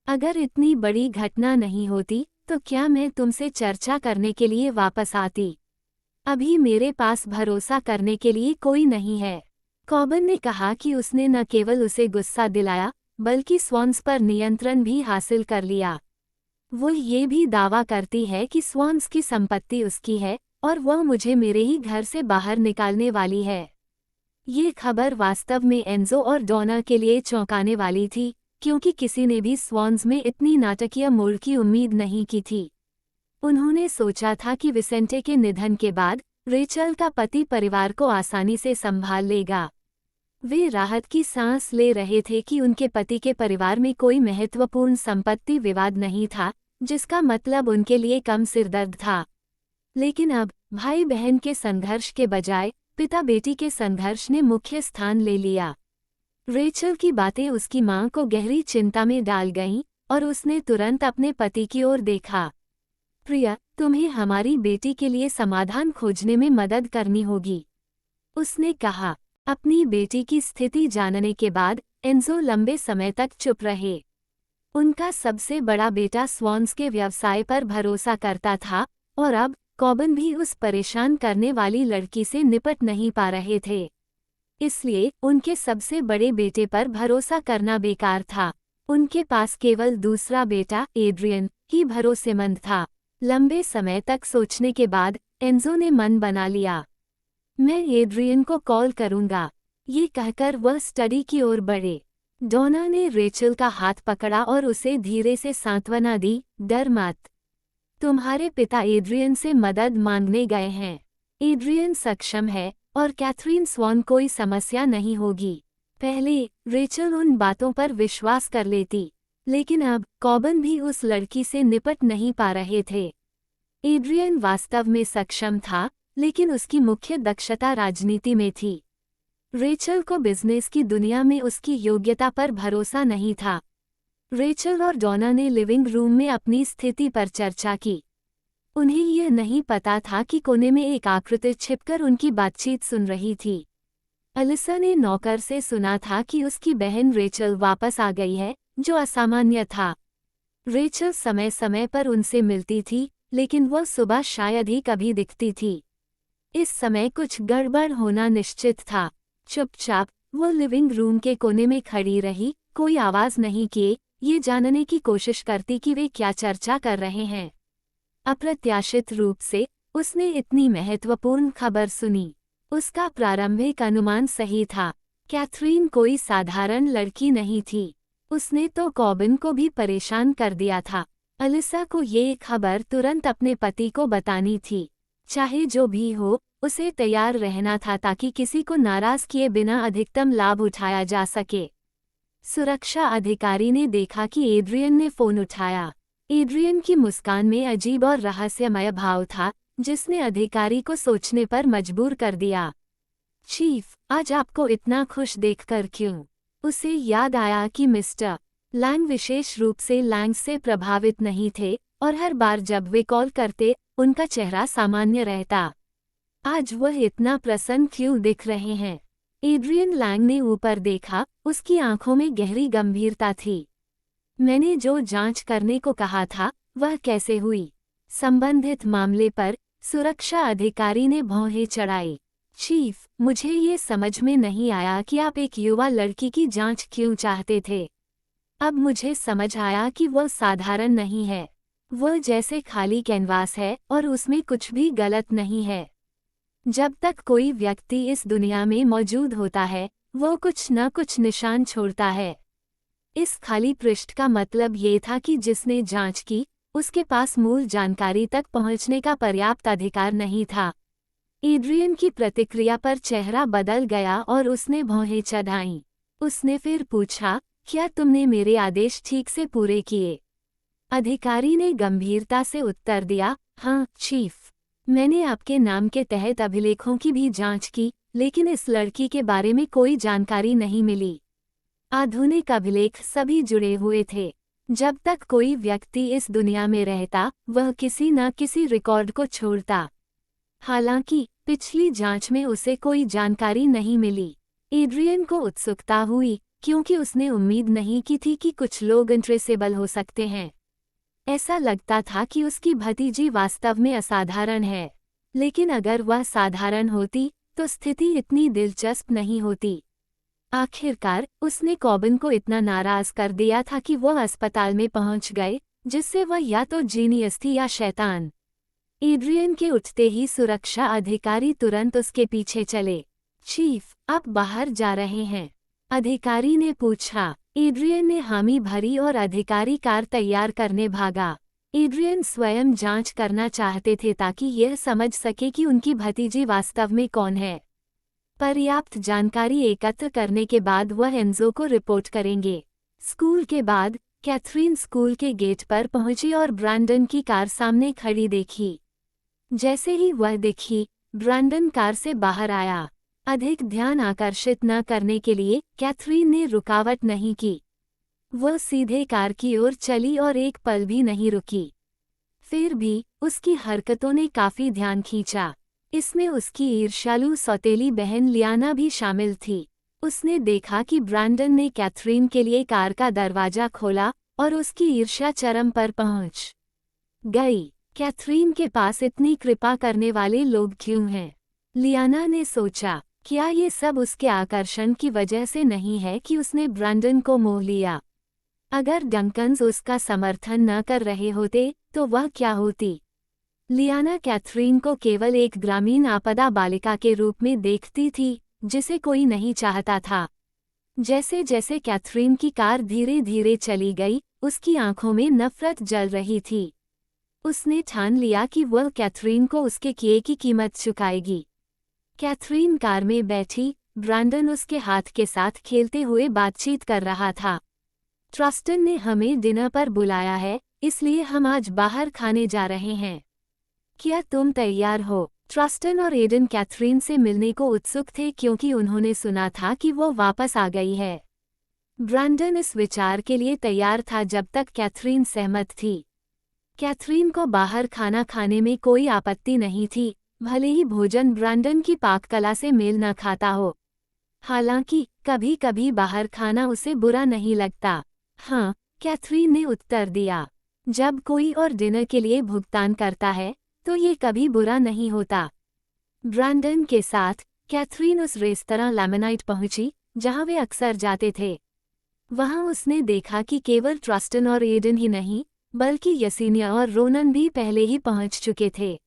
अगर इतनी बड़ी घटना नहीं होती तो क्या मैं तुमसे चर्चा करने के लिए वापस आती? अभी मेरे पास भरोसा करने के लिए कोई नहीं है। कॉबन ने कहा कि उसने न केवल उसे गुस्सा दिलाया बल्कि स्वॉन्स पर नियंत्रण भी हासिल कर लिया। वो ये भी दावा करती है कि स्वॉन्स की संपत्ति उसकी है और वह मुझे मेरे ही घर से बाहर निकालने वाली है। ये खबर वास्तव में एंजो और डॉना के लिए चौंकाने वाली थी, क्योंकि किसी ने भी स्वॉन्स में इतनी नाटकीय मोड़ की उम्मीद नहीं की थी। उन्होंने सोचा था कि विसेंटे के निधन के बाद रेचल का पति परिवार को आसानी से संभाल लेगा। वे राहत की सांस ले रहे थे कि उनके पति के परिवार में कोई महत्वपूर्ण संपत्ति विवाद नहीं था, जिसका मतलब उनके लिए कम सिरदर्द था। लेकिन अब भाई बहन के संघर्ष के बजाय पिता बेटी के संघर्ष ने मुख्य स्थान ले लिया। रेचल की बातें उसकी मां को गहरी चिंता में डाल गईं और उसने तुरंत अपने पति की ओर देखा। प्रिया, तुम्हें हमारी बेटी के लिए समाधान खोजने में मदद करनी होगी, उसने कहा। अपनी बेटी की स्थिति जानने के बाद एंजो लंबे समय तक चुप रहे। उनका सबसे बड़ा बेटा स्वॉन्स के व्यवसाय पर भरोसा करता था और अब कॉबन भी उस परेशान करने वाली लड़की से निपट नहीं पा रहे थे। इसलिए उनके सबसे बड़े बेटे पर भरोसा करना बेकार था। उनके पास केवल दूसरा बेटा एड्रियन ही भरोसेमंद था। लंबे समय तक सोचने के बाद एंजो ने मन बना लिया, मैं एड्रियन को कॉल करूंगा। ये कहकर वह स्टडी की ओर बढ़े। डॉना ने रेचल का हाथ पकड़ा और उसे धीरे से सांत्वना दी, डर मत। तुम्हारे पिता एड्रियन से मदद मांगने गए हैं। एड्रियन सक्षम है और कैथरीन स्वॉन कोई समस्या नहीं होगी। पहले रेचल उन बातों पर विश्वास कर लेती, लेकिन अब कॉबन भी उस लड़की से निपट नहीं पा रहे थे। एड्रियन वास्तव में सक्षम था, लेकिन उसकी मुख्य दक्षता राजनीति में थी। रेचल को बिजनेस की दुनिया में उसकी योग्यता पर भरोसा नहीं था। रेचल और डॉना ने लिविंग रूम में अपनी स्थिति पर चर्चा की। उन्हें यह नहीं पता था कि कोने में एक आकृति छिपकर उनकी बातचीत सुन रही थी। अलिसा ने नौकर से सुना था कि उसकी बहन रेचल वापस आ गई है, जो असामान्य था। रेचल समय समय पर उनसे मिलती थी, लेकिन वह सुबह शायद ही कभी दिखती थी। इस समय कुछ गड़बड़ होना निश्चित था। चुपचाप वो लिविंग रूम के कोने में खड़ी रही, कोई आवाज नहीं किए, ये जानने की कोशिश करती कि वे क्या चर्चा कर रहे हैं। अप्रत्याशित रूप से उसने इतनी महत्वपूर्ण खबर सुनी। उसका प्रारंभिक अनुमान सही था। कैथरीन कोई साधारण लड़की नहीं थी। उसने तो कॉबिन को भी परेशान कर दिया था। अलिसा को ये खबर तुरंत अपने पति को बतानी थी। चाहे जो भी हो, उसे तैयार रहना था ताकि किसी को नाराज किए बिना अधिकतम लाभ उठाया जा सके। सुरक्षा अधिकारी ने देखा कि एड्रियन ने फोन उठाया। एड्रियन की मुस्कान में अजीब और रहस्यमय भाव था, जिसने अधिकारी को सोचने पर मजबूर कर दिया। चीफ, आज आपको इतना खुश देखकर क्यों? उसे याद आया कि मिस्टर लैंग विशेष रूप से लैंग से प्रभावित नहीं थे और हर बार जब वे कॉल करते, उनका चेहरा सामान्य रहता। आज वह इतना प्रसन्न क्यों दिख रहे हैं? एड्रियन लैंग ने ऊपर देखा, उसकी आंखों में गहरी गंभीरता थी। मैंने जो जांच करने को कहा था, वह कैसे हुई? संबंधित मामले पर सुरक्षा अधिकारी ने भौहें चढ़ाई। चीफ, मुझे ये समझ में नहीं आया कि आप एक युवा लड़की की जांच क्यों चाहते थे। अब मुझे समझ आया कि वह साधारण नहीं है। वह जैसे खाली कैनवास है और उसमें कुछ भी गलत नहीं है। जब तक कोई व्यक्ति इस दुनिया में मौजूद होता है, वो कुछ न कुछ निशान छोड़ता है। इस खाली पृष्ठ का मतलब ये था कि जिसने जांच की, उसके पास मूल जानकारी तक पहुंचने का पर्याप्त अधिकार नहीं था। एड्रियन की प्रतिक्रिया पर चेहरा बदल गया और उसने भौहें चढ़ाईं। उसने फिर पूछा, क्या तुमने मेरे आदेश ठीक से पूरे किए? अधिकारी ने गंभीरता से उत्तर दिया, हाँ चीफ। मैंने आपके नाम के तहत अभिलेखों की भी जांच की, लेकिन इस लड़की के बारे में कोई जानकारी नहीं मिली। आधुनिक अभिलेख सभी जुड़े हुए थे। जब तक कोई व्यक्ति इस दुनिया में रहता, वह किसी न किसी रिकॉर्ड को छोड़ता। हालांकि पिछली जांच में उसे कोई जानकारी नहीं मिली। एड्रियन को उत्सुकता हुई, क्योंकि उसने उम्मीद नहीं की थी कि कुछ लोग इंट्रेसेबल हो सकते हैं। ऐसा लगता था कि उसकी भतीजी वास्तव में असाधारण है, लेकिन अगर वह साधारण होती, तो स्थिति इतनी दिलचस्प नहीं होती। आखिरकार उसने कॉबिन को इतना नाराज कर दिया था कि वह अस्पताल में पहुंच गए, जिससे वह या तो जीनियस थी या शैतान। एड्रियन के उठते ही सुरक्षा अधिकारी तुरंत उसके पीछे चले। चीफ, आप बाहर जा रहे हैं? अधिकारी ने पूछा। एड्रियन ने हामी भरी और अधिकारी कार तैयार करने भागा। एड्रियन स्वयं जांच करना चाहते थे ताकि यह समझ सके कि उनकी भतीजी वास्तव में कौन है। पर्याप्त जानकारी एकत्र करने के बाद वह एंजो को रिपोर्ट करेंगे। स्कूल के बाद कैथरीन स्कूल के गेट पर पहुंची और ब्रैंडन की कार सामने खड़ी देखी। जैसे ही वह दिखी, ब्रैंडन कार से बाहर आया। अधिक ध्यान आकर्षित न करने के लिए कैथरीन ने रुकावट नहीं की। वह सीधे कार की ओर चली और एक पल भी नहीं रुकी। फिर भी उसकी हरकतों ने काफी ध्यान खींचा। इसमें उसकी ईर्ष्यालु सौतेली बहन लियाना भी शामिल थी। उसने देखा कि ब्रैंडन ने कैथरीन के लिए कार का दरवाजा खोला और उसकी ईर्ष्या चरम पर पहुंच गई। कैथरीन के पास इतनी कृपा करने वाले लोग क्यों हैं? लियाना ने सोचा, क्या ये सब उसके आकर्षण की वजह से नहीं है कि उसने ब्रैंडन को मोह लिया? अगर डंकन्स उसका समर्थन न कर रहे होते, तो वह क्या होती? लियाना कैथरीन को केवल एक ग्रामीण आपदा बालिका के रूप में देखती थी, जिसे कोई नहीं चाहता था। जैसे जैसे कैथरीन की कार धीरे धीरे चली गई, उसकी आंखों में नफरत जल रही थी। उसने ठान लिया कि वह कैथरीन को उसके किए की कीमत चुकाएगी। कैथरीन कार में बैठी, ब्रैंडन उसके हाथ के साथ खेलते हुए बातचीत कर रहा था। ट्रस्टन ने हमें डिनर पर बुलाया है, इसलिए हम आज बाहर खाने जा रहे हैं। क्या तुम तैयार हो? ट्रस्टन और एडन कैथरीन से मिलने को उत्सुक थे क्योंकि उन्होंने सुना था कि वो वापस आ गई है। ब्रैंडन इस विचार के लिए तैयार था जब तक कैथरीन सहमत थी। कैथरीन को बाहर खाना खाने में कोई आपत्ति नहीं थी, भले ही भोजन ब्रैंडन की पाककला से मेल न खाता हो। हालांकि कभी कभी बाहर खाना उसे बुरा नहीं लगता। हाँ, कैथरीन ने उत्तर दिया। जब कोई और डिनर के लिए भुगतान करता है तो ये कभी बुरा नहीं होता। ब्रैंडन के साथ कैथरीन उस रेस्तरां लेमनाइट पहुंची जहां वे अक्सर जाते थे। वहां उसने देखा कि केवल ट्रस्टन और एडन ही नहीं, बल्कि यसीनिया और रोनन भी पहले ही पहुंच चुके थे।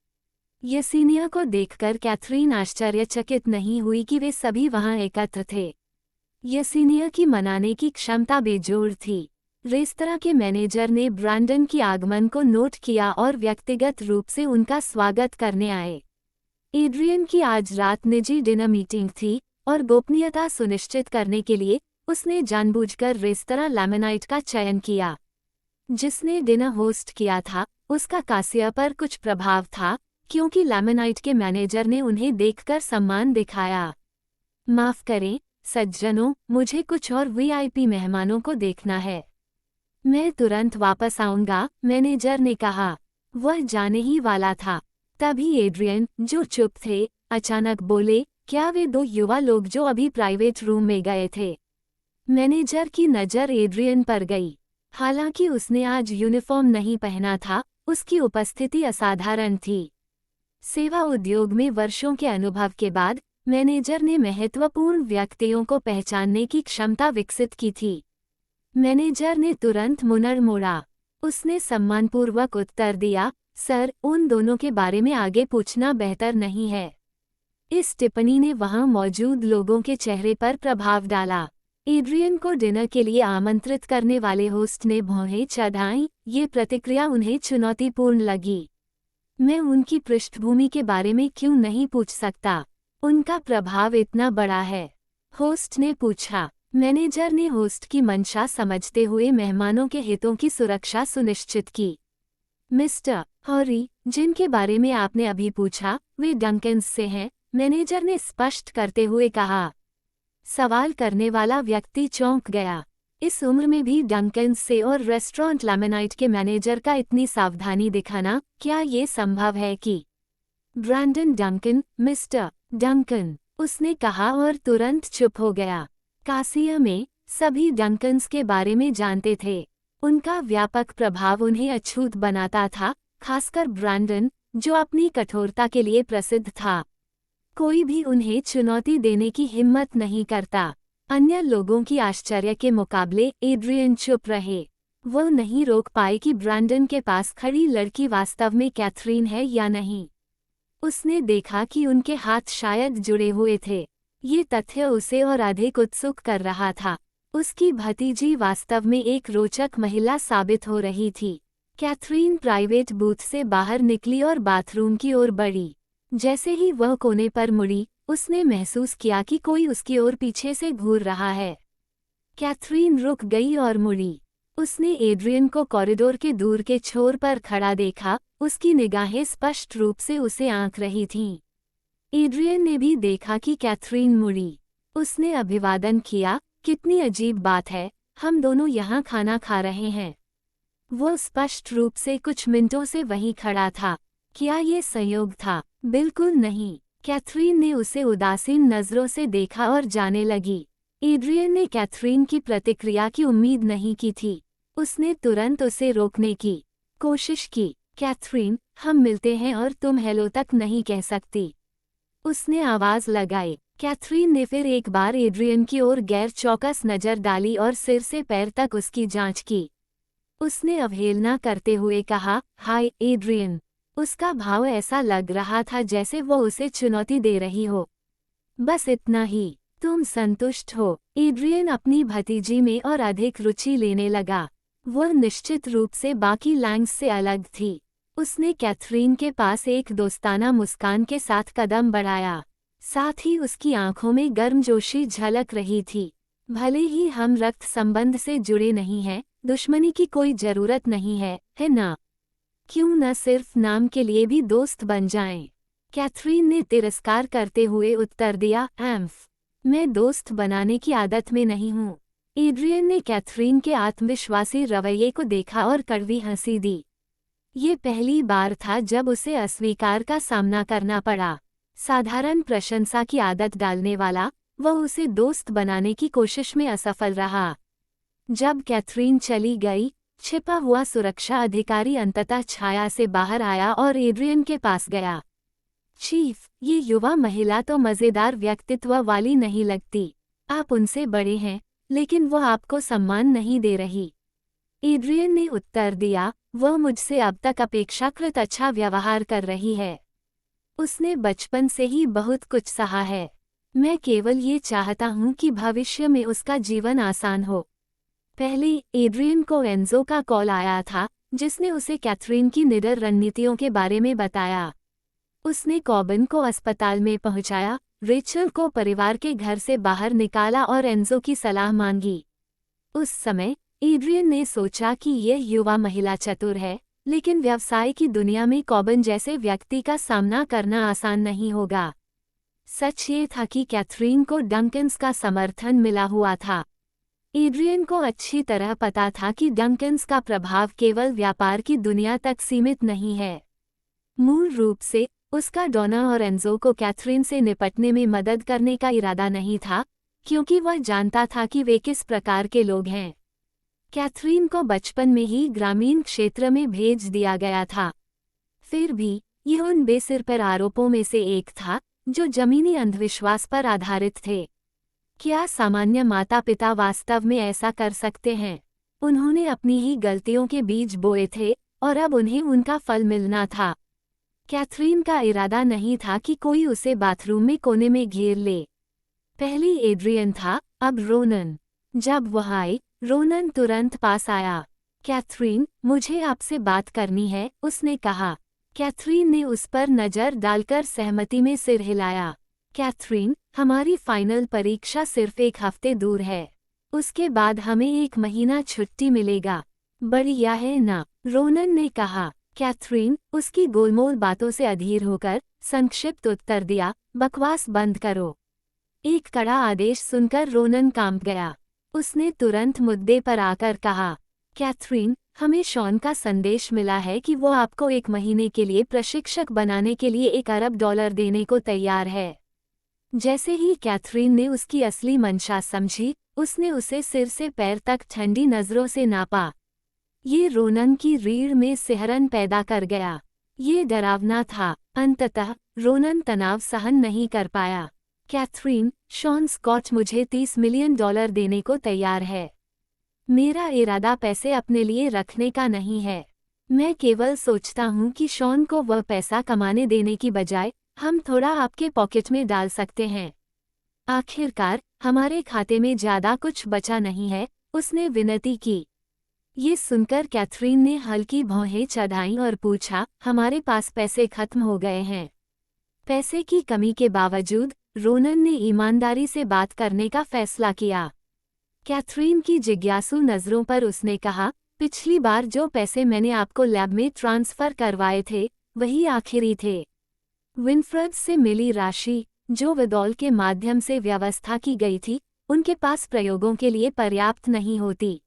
यसीनिया को देखकर कैथरीन आश्चर्यचकित नहीं हुई कि वे सभी वहां एकत्र थे। यसीनिया की मनाने की क्षमता बेजोड़ थी। रेस्तरां के मैनेजर ने ब्रैंडन की आगमन को नोट किया और व्यक्तिगत रूप से उनका स्वागत करने आए। एड्रियन की आज रात निजी डिनर मीटिंग थी और गोपनीयता सुनिश्चित करने के लिए उसने जानबूझकर रेस्तरां लेमनाइट का चयन किया। जिसने डिनर होस्ट किया था उसका कासिया पर कुछ प्रभाव था, क्योंकि लेमनाइट के मैनेजर ने उन्हें देखकर सम्मान दिखाया। माफ करें सज्जनों, मुझे कुछ और वीआईपी मेहमानों को देखना है। मैं तुरंत वापस आऊंगा, मैनेजर ने कहा। वह जाने ही वाला था। तभी एड्रियन, जो चुप थे, अचानक बोले, क्या वे दो युवा लोग जो अभी प्राइवेट रूम में गए थे? मैनेजर की नज़र एड्रियन पर गई। हालांकि उसने आज यूनिफॉर्म नहीं पहना था, उसकी उपस्थिति असाधारण थी। सेवा उद्योग में वर्षों के अनुभव के बाद मैनेजर ने महत्वपूर्ण व्यक्तियों को पहचानने की क्षमता विकसित की थी। मैनेजर ने तुरंत मुनर मोड़ा। उसने सम्मानपूर्वक उत्तर दिया, सर, उन दोनों के बारे में आगे पूछना बेहतर नहीं है। इस टिप्पणी ने वहां मौजूद लोगों के चेहरे पर प्रभाव डाला। एड्रियन को डिनर के लिए आमंत्रित करने वाले होस्ट ने भौहें चढ़ाईं। ये प्रतिक्रिया उन्हें चुनौतीपूर्ण लगी। मैं उनकी पृष्ठभूमि के बारे में क्यों नहीं पूछ सकता? उनका प्रभाव इतना बड़ा है, होस्ट ने पूछा। मैनेजर ने होस्ट की मंशा समझते हुए मेहमानों के हितों की सुरक्षा सुनिश्चित की। मिस्टर हॉरी, जिनके बारे में आपने अभी पूछा, वे डंकन्स से हैं, मैनेजर ने स्पष्ट करते हुए कहा। सवाल करने वाला व्यक्ति चौंक गया। इस उम्र में भी डंकन्स से और रेस्टोरेंट लेमनाइट के मैनेजर का इतनी सावधानी दिखाना, क्या ये संभव है कि? ब्रैंडन डंकन, मिस्टर डंकन, उसने कहा और तुरंत चुप हो गया। कासिया में सभी डंकन्स के बारे में जानते थे। उनका व्यापक प्रभाव उन्हें अछूत बनाता था, खासकर ब्रैंडन, जो अपनी कठोरता के लिए प्रसिद्ध था। कोई भी उन्हें चुनौती देने की हिम्मत नहीं करता। अन्य लोगों की आश्चर्य के मुकाबले एड्रियन चुप रहे। वो नहीं रोक पाए कि ब्रैंडन के पास खड़ी लड़की वास्तव में कैथरीन है या नहीं। उसने देखा कि उनके हाथ शायद जुड़े हुए थे। ये तथ्य उसे और अधिक उत्सुक कर रहा था। उसकी भतीजी वास्तव में एक रोचक महिला साबित हो रही थी। कैथरीन प्राइवेट बूथ से बाहर निकली और बाथरूम की ओर बढ़ी। जैसे ही वह कोने पर मुड़ी, उसने महसूस किया कि कोई उसकी ओर पीछे से घूर रहा है। कैथरीन रुक गई और मुड़ी। उसने एड्रियन को कॉरिडोर के दूर के छोर पर खड़ा देखा। उसकी निगाहें स्पष्ट रूप से उसे आंक रही थीं। एड्रियन ने भी देखा कि कैथरीन मुड़ी। उसने अभिवादन किया, कितनी अजीब बात है, हम दोनों यहाँ खाना खा रहे हैं। वो स्पष्ट रूप से कुछ मिनटों से वहीं खड़ा था। क्या ये संयोग था? बिल्कुल नहीं। कैथरीन ने उसे उदासीन नज़रों से देखा और जाने लगी। एड्रियन ने कैथरीन की प्रतिक्रिया की उम्मीद नहीं की थी। उसने तुरंत उसे रोकने की कोशिश की। कैथरीन, हम मिलते हैं और तुम हेलो तक नहीं कह सकती, उसने आवाज़ लगाई। कैथरीन ने फिर एक बार एड्रियन की ओर गैर चौकस नज़र डाली और सिर से पैर तक उसकी जांच की। उसने अवहेलना करते हुए कहा, हाय एड्रियन। उसका भाव ऐसा लग रहा था जैसे वो उसे चुनौती दे रही हो। बस इतना ही, तुम संतुष्ट हो? एड्रियन अपनी भतीजी में और अधिक रुचि लेने लगा। वह निश्चित रूप से बाकी लैंग्स से अलग थी। उसने कैथरीन के पास एक दोस्ताना मुस्कान के साथ कदम बढ़ाया। साथ ही उसकी आंखों में गर्मजोशी झलक रही थी। भले ही हम रक्त संबंध से जुड़े नहीं हैं, दुश्मनी की कोई जरूरत नहीं है ना? क्यों न सिर्फ नाम के लिए भी दोस्त बन जाएं? कैथरीन ने तिरस्कार करते हुए उत्तर दिया, मैं दोस्त बनाने की आदत में नहीं हूँ। एड्रियन ने कैथरीन के आत्मविश्वासी रवैये को देखा और कड़वी हंसी दी। ये पहली बार था जब उसे अस्वीकार का सामना करना पड़ा। साधारण प्रशंसा की आदत डालने वाला वह उसे दोस्त बनाने की कोशिश में असफल रहा। जब कैथरीन चली गई, छिपा हुआ सुरक्षा अधिकारी अंततः छाया से बाहर आया और एड्रियन के पास गया। चीफ, ये युवा महिला तो मज़ेदार व्यक्तित्व वाली नहीं लगती। आप उनसे बड़े हैं, लेकिन वह आपको सम्मान नहीं दे रही। एड्रियन ने उत्तर दिया, वह मुझसे अब तक अपेक्षाकृत अच्छा व्यवहार कर रही है। उसने बचपन से ही बहुत कुछ सहा है। मैं केवल ये चाहता हूँ कि भविष्य में उसका जीवन आसान हो। पहले एड्रियन को एंजो का कॉल आया था, जिसने उसे कैथरीन की निडर रणनीतियों के बारे में बताया। उसने कॉबिन को अस्पताल में पहुंचाया, रेचल को परिवार के घर से बाहर निकाला और एंजो की सलाह मांगी। उस समय एड्रियन ने सोचा कि यह युवा महिला चतुर है, लेकिन व्यवसाय की दुनिया में कॉबिन जैसे व्यक्ति का सामना करना आसान नहीं होगा। सच ये था कि कैथरीन को डंकन्स का समर्थन मिला हुआ था। एड्रियन को अच्छी तरह पता था कि डंकन्स का प्रभाव केवल व्यापार की दुनिया तक सीमित नहीं है। मूल रूप से उसका डोना और एंजो को कैथरीन से निपटने में मदद करने का इरादा नहीं था, क्योंकि वह जानता था कि वे किस प्रकार के लोग हैं। कैथरीन को बचपन में ही ग्रामीण क्षेत्र में भेज दिया गया था। फिर भी यह उन बेसिर पर आरोपों में से एक था, जो जमीनी अंधविश्वास पर आधारित थे। क्या सामान्य माता पिता वास्तव में ऐसा कर सकते हैं? उन्होंने अपनी ही गलतियों के बीज बोए थे और अब उन्हें उनका फल मिलना था। कैथरीन का इरादा नहीं था कि कोई उसे बाथरूम में कोने में घेर ले। पहले एड्रियन था, अब रोनन। जब वह आई, रोनन तुरंत पास आया। कैथरीन, मुझे आपसे बात करनी है, उसने कहा। कैथरीन ने उस पर नज़र डालकर सहमति में सिर हिलाया। कैथरीन, हमारी फाइनल परीक्षा सिर्फ 1 हफ्ते दूर है। उसके बाद हमें 1 महीना छुट्टी मिलेगा। बढ़िया है ना? रोनन ने कहा। कैथरीन, उसकी गोलमोल बातों से अधीर होकर, संक्षिप्त उत्तर दिया, बकवास बंद करो। एक कड़ा आदेश सुनकर रोनन कांप गया। उसने तुरंत मुद्दे पर आकर कहा, कैथरीन, हमें शॉन का संदेश मिला है कि वो आपको 1 महीने के लिए प्रशिक्षक बनाने के लिए $1 अरब देने को तैयार है। जैसे ही कैथरीन ने उसकी असली मंशा समझी, उसने उसे सिर से पैर तक ठंडी नज़रों से नापा। ये रोनन की रीढ़ में सिहरन पैदा कर गया। ये डरावना था। अंततः रोनन तनाव सहन नहीं कर पाया। कैथरीन, शॉन स्कॉट मुझे $30 मिलियन देने को तैयार है। मेरा इरादा पैसे अपने लिए रखने का नहीं है। मैं केवल सोचता हूँ कि शॉन को वह पैसा कमाने देने की बजाय हम थोड़ा आपके पॉकेट में डाल सकते हैं। आखिरकार हमारे खाते में ज़्यादा कुछ बचा नहीं है, उसने विनती की। ये सुनकर कैथरीन ने हल्की भौहें चढ़ाईं और पूछा, हमारे पास पैसे खत्म हो गए हैं? पैसे की कमी के बावजूद रोनन ने ईमानदारी से बात करने का फैसला किया। कैथरीन की जिज्ञासु नज़रों पर उसने कहा, पिछली बार जो पैसे मैंने आपको लैब में ट्रांसफ़र करवाए थे, वही आखिरी थे। विनफ्रेड से मिली राशि, जो विदॉल के माध्यम से व्यवस्था की गई थी, उनके पास प्रयोगों के लिए पर्याप्त नहीं होती।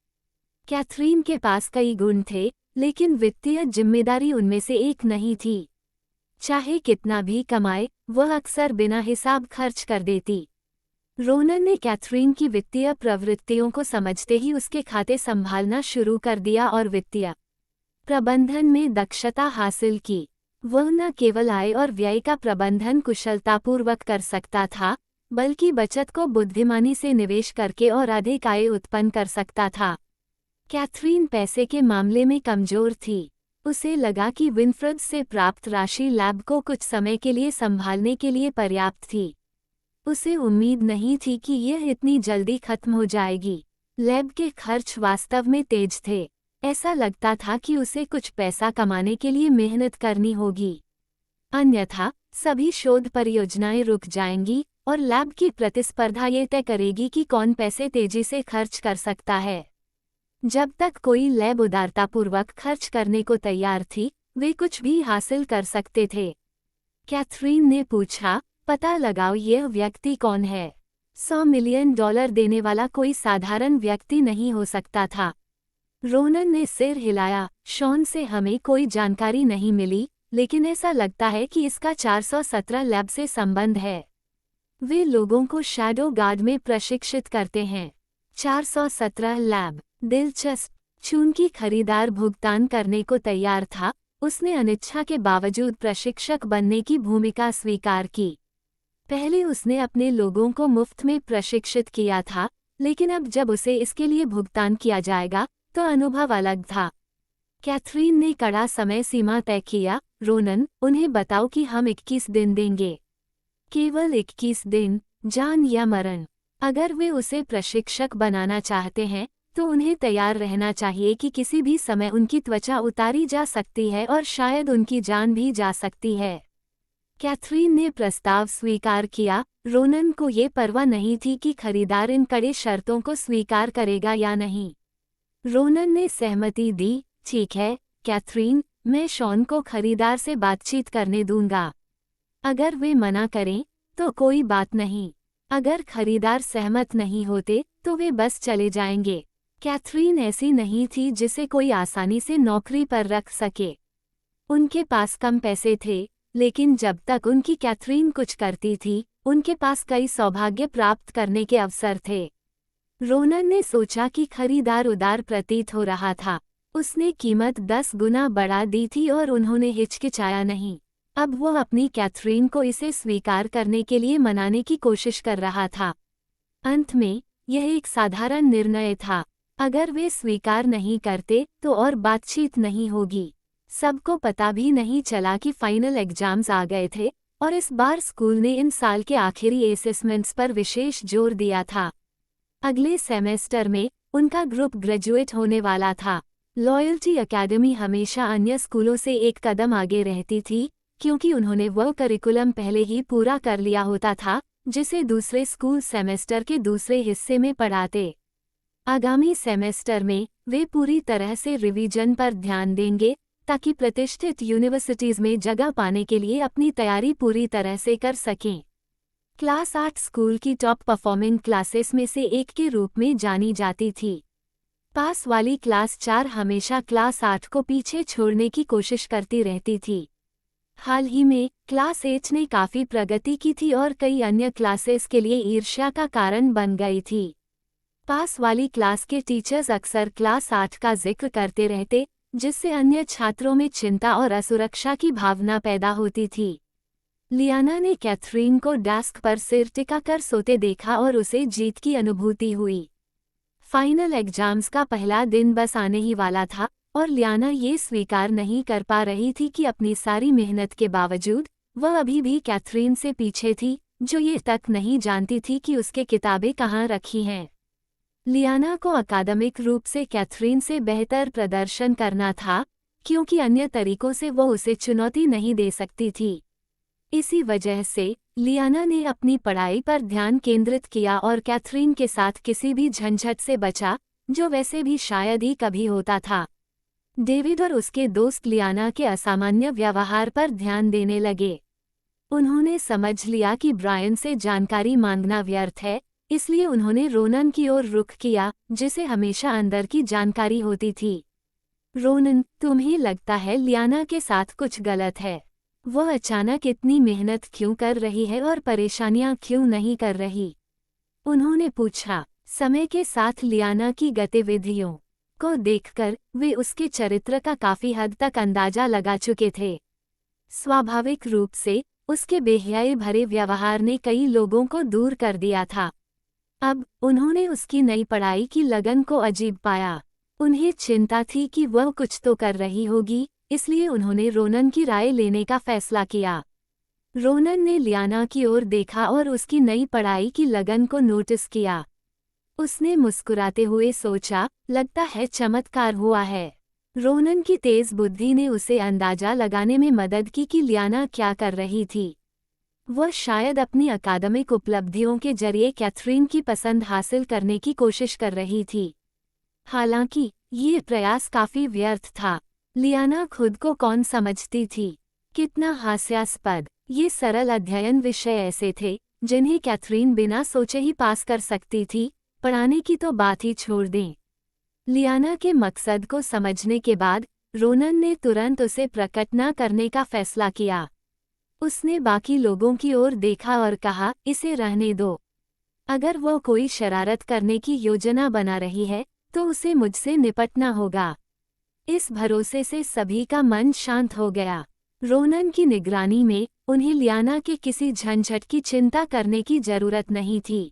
कैथरीन के पास कई गुण थे, लेकिन वित्तीय जिम्मेदारी उनमें से एक नहीं थी। चाहे कितना भी कमाए, वह अक्सर बिना हिसाब खर्च कर देती। रोनन ने कैथरीन की वित्तीय प्रवृत्तियों को समझते ही उसके खाते संभालना शुरू कर दिया और वित्तीय प्रबंधन में दक्षता हासिल की। वह न केवल आय और व्यय का प्रबंधन कुशलतापूर्वक कर सकता था, बल्कि बचत को बुद्धिमानी से निवेश करके और अधिक आय उत्पन्न कर सकता था। कैथरीन पैसे के मामले में कमजोर थी। उसे लगा कि विनफ्रेड से प्राप्त राशि लैब को कुछ समय के लिए संभालने के लिए पर्याप्त थी। उसे उम्मीद नहीं थी कि यह इतनी जल्दी खत्म हो जाएगी। लैब के खर्च वास्तव में तेज थे। ऐसा लगता था कि उसे कुछ पैसा कमाने के लिए मेहनत करनी होगी, अन्यथा सभी शोध परियोजनाएं रुक जाएंगी और लैब की प्रतिस्पर्धा ये तय करेगी कि कौन पैसे तेजी से खर्च कर सकता है। जब तक कोई लैब उदारतापूर्वक खर्च करने को तैयार थी, वे कुछ भी हासिल कर सकते थे। कैथरीन ने पूछा, पता लगाओ यह व्यक्ति कौन है। $100 मिलियन देने वाला कोई साधारण व्यक्ति नहीं हो सकता था। रोनन ने सिर हिलाया। शॉन से हमें कोई जानकारी नहीं मिली, लेकिन ऐसा लगता है कि इसका 417 लैब से संबंध है। वे लोगों को शैडो गार्ड में प्रशिक्षित करते हैं। 417 लैब, दिलचस्प। चूंकि खरीदार भुगतान करने को तैयार था, उसने अनिच्छा के बावजूद प्रशिक्षक बनने की भूमिका स्वीकार की। पहले उसने अपने लोगों को मुफ्त में प्रशिक्षित किया था, लेकिन अब जब उसे इसके लिए भुगतान किया जाएगा तो अनुभव अलग था। कैथरीन ने कड़ा समय सीमा तय किया। रोनन, उन्हें बताओ कि हम 21 दिन देंगे। केवल 21 दिन, जान या मरण। अगर वे उसे प्रशिक्षक बनाना चाहते हैं तो उन्हें तैयार रहना चाहिए कि किसी भी समय उनकी त्वचा उतारी जा सकती है और शायद उनकी जान भी जा सकती है। कैथरीन ने प्रस्ताव स्वीकार किया। रोनन को ये परवाह नहीं थी कि खरीदार इन कड़े शर्तों को स्वीकार करेगा या नहीं। रोनन ने सहमति दी। ठीक है कैथरीन, मैं शॉन को खरीदार से बातचीत करने दूंगा। अगर वे मना करें तो कोई बात नहीं। अगर खरीदार सहमत नहीं होते तो वे बस चले जाएंगे। कैथरीन ऐसी नहीं थी जिसे कोई आसानी से नौकरी पर रख सके। उनके पास कम पैसे थे, लेकिन जब तक उनकी कैथरीन कुछ करती थी, उनके पास कई सौभाग्य प्राप्त करने के अवसर थे। रोनन ने सोचा कि खरीदार उदार प्रतीत हो रहा था। उसने कीमत 10 गुना बढ़ा दी थी और उन्होंने हिचकिचाया नहीं। अब वो अपनी कैथरीन को इसे स्वीकार करने के लिए मनाने की कोशिश कर रहा था। अंत में यह एक साधारण निर्णय था। अगर वे स्वीकार नहीं करते तो और बातचीत नहीं होगी। सबको पता भी नहीं चला कि फाइनल एग्जाम्स आ गए थे और इस बार स्कूल ने इन साल के आखिरी असेसमेंट्स पर विशेष जोर दिया था। अगले सेमेस्टर में उनका ग्रुप ग्रेजुएट होने वाला था। लॉयल्टी एकेडमी हमेशा अन्य स्कूलों से एक कदम आगे रहती थी, क्योंकि उन्होंने वह करिकुलम पहले ही पूरा कर लिया होता था जिसे दूसरे स्कूल सेमेस्टर के दूसरे हिस्से में पढ़ाते। आगामी सेमेस्टर में वे पूरी तरह से रिवीजन पर ध्यान देंगे ताकि प्रतिष्ठित यूनिवर्सिटीज में जगह पाने के लिए अपनी तैयारी पूरी तरह से कर सकें। क्लास 8 स्कूल की टॉप परफॉर्मिंग क्लासेस में से एक के रूप में जानी जाती थी। पास वाली क्लास 4 हमेशा क्लास 8 को पीछे छोड़ने की कोशिश करती रहती थी। हाल ही में क्लास 8 ने काफ़ी प्रगति की थी और कई अन्य क्लासेस के लिए ईर्ष्या का कारण बन गई थी। पास वाली क्लास के टीचर्स अक्सर क्लास 8 का जिक्र करते रहते, जिससे अन्य छात्रों में चिंता और असुरक्षा की भावना पैदा होती थी। लियाना ने कैथरीन को डेस्क पर सिर टिकाकर सोते देखा और उसे जीत की अनुभूति हुई। फाइनल एग्जाम्स का पहला दिन बस आने ही वाला था और लियाना ये स्वीकार नहीं कर पा रही थी कि अपनी सारी मेहनत के बावजूद वह अभी भी कैथरीन से पीछे थी, जो ये तक नहीं जानती थी कि उसके किताबें कहाँ रखी हैं। लियाना को अकादमिक रूप से कैथरीन से बेहतर प्रदर्शन करना था, क्योंकि अन्य तरीकों से वो उसे चुनौती नहीं दे सकती थी। इसी वजह से लियाना ने अपनी पढ़ाई पर ध्यान केंद्रित किया और कैथरीन के साथ किसी भी झंझट से बचा, जो वैसे भी शायद ही कभी होता था। डेविड और उसके दोस्त लियाना के असामान्य व्यवहार पर ध्यान देने लगे। उन्होंने समझ लिया कि ब्रायन से जानकारी मांगना व्यर्थ है, इसलिए उन्होंने रोनन की ओर रुख किया, जिसे हमेशा अंदर की जानकारी होती थी। रोनन, तुम्हें लगता है लियाना के साथ कुछ गलत है? वह अचानक इतनी मेहनत क्यों कर रही है और परेशानियां क्यों नहीं कर रही? उन्होंने पूछा। समय के साथ लियाना की गतिविधियों को देखकर वे उसके चरित्र का काफी हद तक अंदाजा लगा चुके थे। स्वाभाविक रूप से उसके बेहयाई भरे व्यवहार ने कई लोगों को दूर कर दिया था। अब उन्होंने उसकी नई पढ़ाई की लगन को अजीब पाया। उन्हें चिंता थी कि वह कुछ तो कर रही होगी, इसलिए उन्होंने रोनन की राय लेने का फैसला किया। रोनन ने लियाना की ओर देखा और उसकी नई पढ़ाई की लगन को नोटिस किया। उसने मुस्कुराते हुए सोचा, लगता है चमत्कार हुआ है। रोनन की तेज बुद्धि ने उसे अंदाजा लगाने में मदद की कि लियाना क्या कर रही थी। वह शायद अपनी अकादमिक उपलब्धियों के जरिए कैथरीन की पसंद हासिल करने की कोशिश कर रही थी। हालांकि ये प्रयास काफी व्यर्थ था। लियाना खुद को कौन समझती थी? कितना हास्यास्पद। ये सरल अध्ययन विषय ऐसे थे जिन्हें कैथरीन बिना सोचे ही पास कर सकती थी, पढ़ाने की तो बात ही छोड़ दें। लियाना के मकसद को समझने के बाद रोनन ने तुरंत उसे प्रकट न करने का फैसला किया। उसने बाकी लोगों की ओर देखा और कहा, इसे रहने दो। अगर वो कोई शरारत करने की योजना बना रही है तो उसे मुझसे निपटना होगा। इस भरोसे से सभी का मन शांत हो गया। रोनन की निगरानी में उन्हें लियाना के किसी झंझट की चिंता करने की जरूरत नहीं थी।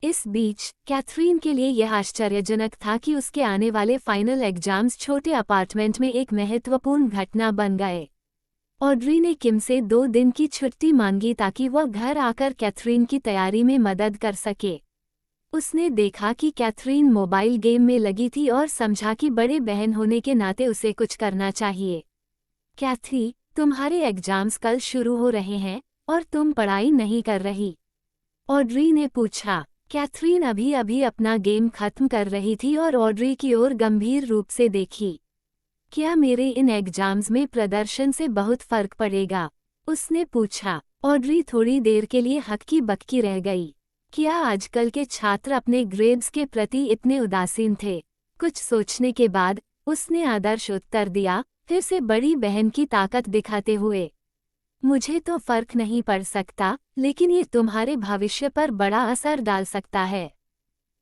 इस बीच कैथरीन के लिए यह आश्चर्यजनक था कि उसके आने वाले फाइनल एग्जाम्स छोटे अपार्टमेंट में एक महत्वपूर्ण घटना बन गए। ऑड्री ने किम से 2 दिन की छुट्टी मांगी ताकि वह घर आकर कैथरीन की तैयारी में मदद कर सके। उसने देखा कि कैथरीन मोबाइल गेम में लगी थी और समझा कि बड़े बहन होने के नाते उसे कुछ करना चाहिए। कैथी, तुम्हारे एग्जाम्स कल शुरू हो रहे हैं और तुम पढ़ाई नहीं कर रही? ऑड्री ने पूछा। कैथरीन अभी अभी अपना गेम खत्म कर रही थी और ऑड्री की ओर गंभीर रूप से देखी। क्या मेरे इन एग्जाम्स में प्रदर्शन से बहुत फर्क पड़ेगा? उसने पूछा। ऑड्री थोड़ी देर के लिए हक्की बक्की रह गई। क्या आजकल के छात्र अपने ग्रेड्स के प्रति इतने उदासीन थे? कुछ सोचने के बाद उसने आदर्श उत्तर दिया, फिर से बड़ी बहन की ताकत दिखाते हुए। मुझे तो फर्क नहीं पड़ सकता, लेकिन ये तुम्हारे भविष्य पर बड़ा असर डाल सकता है।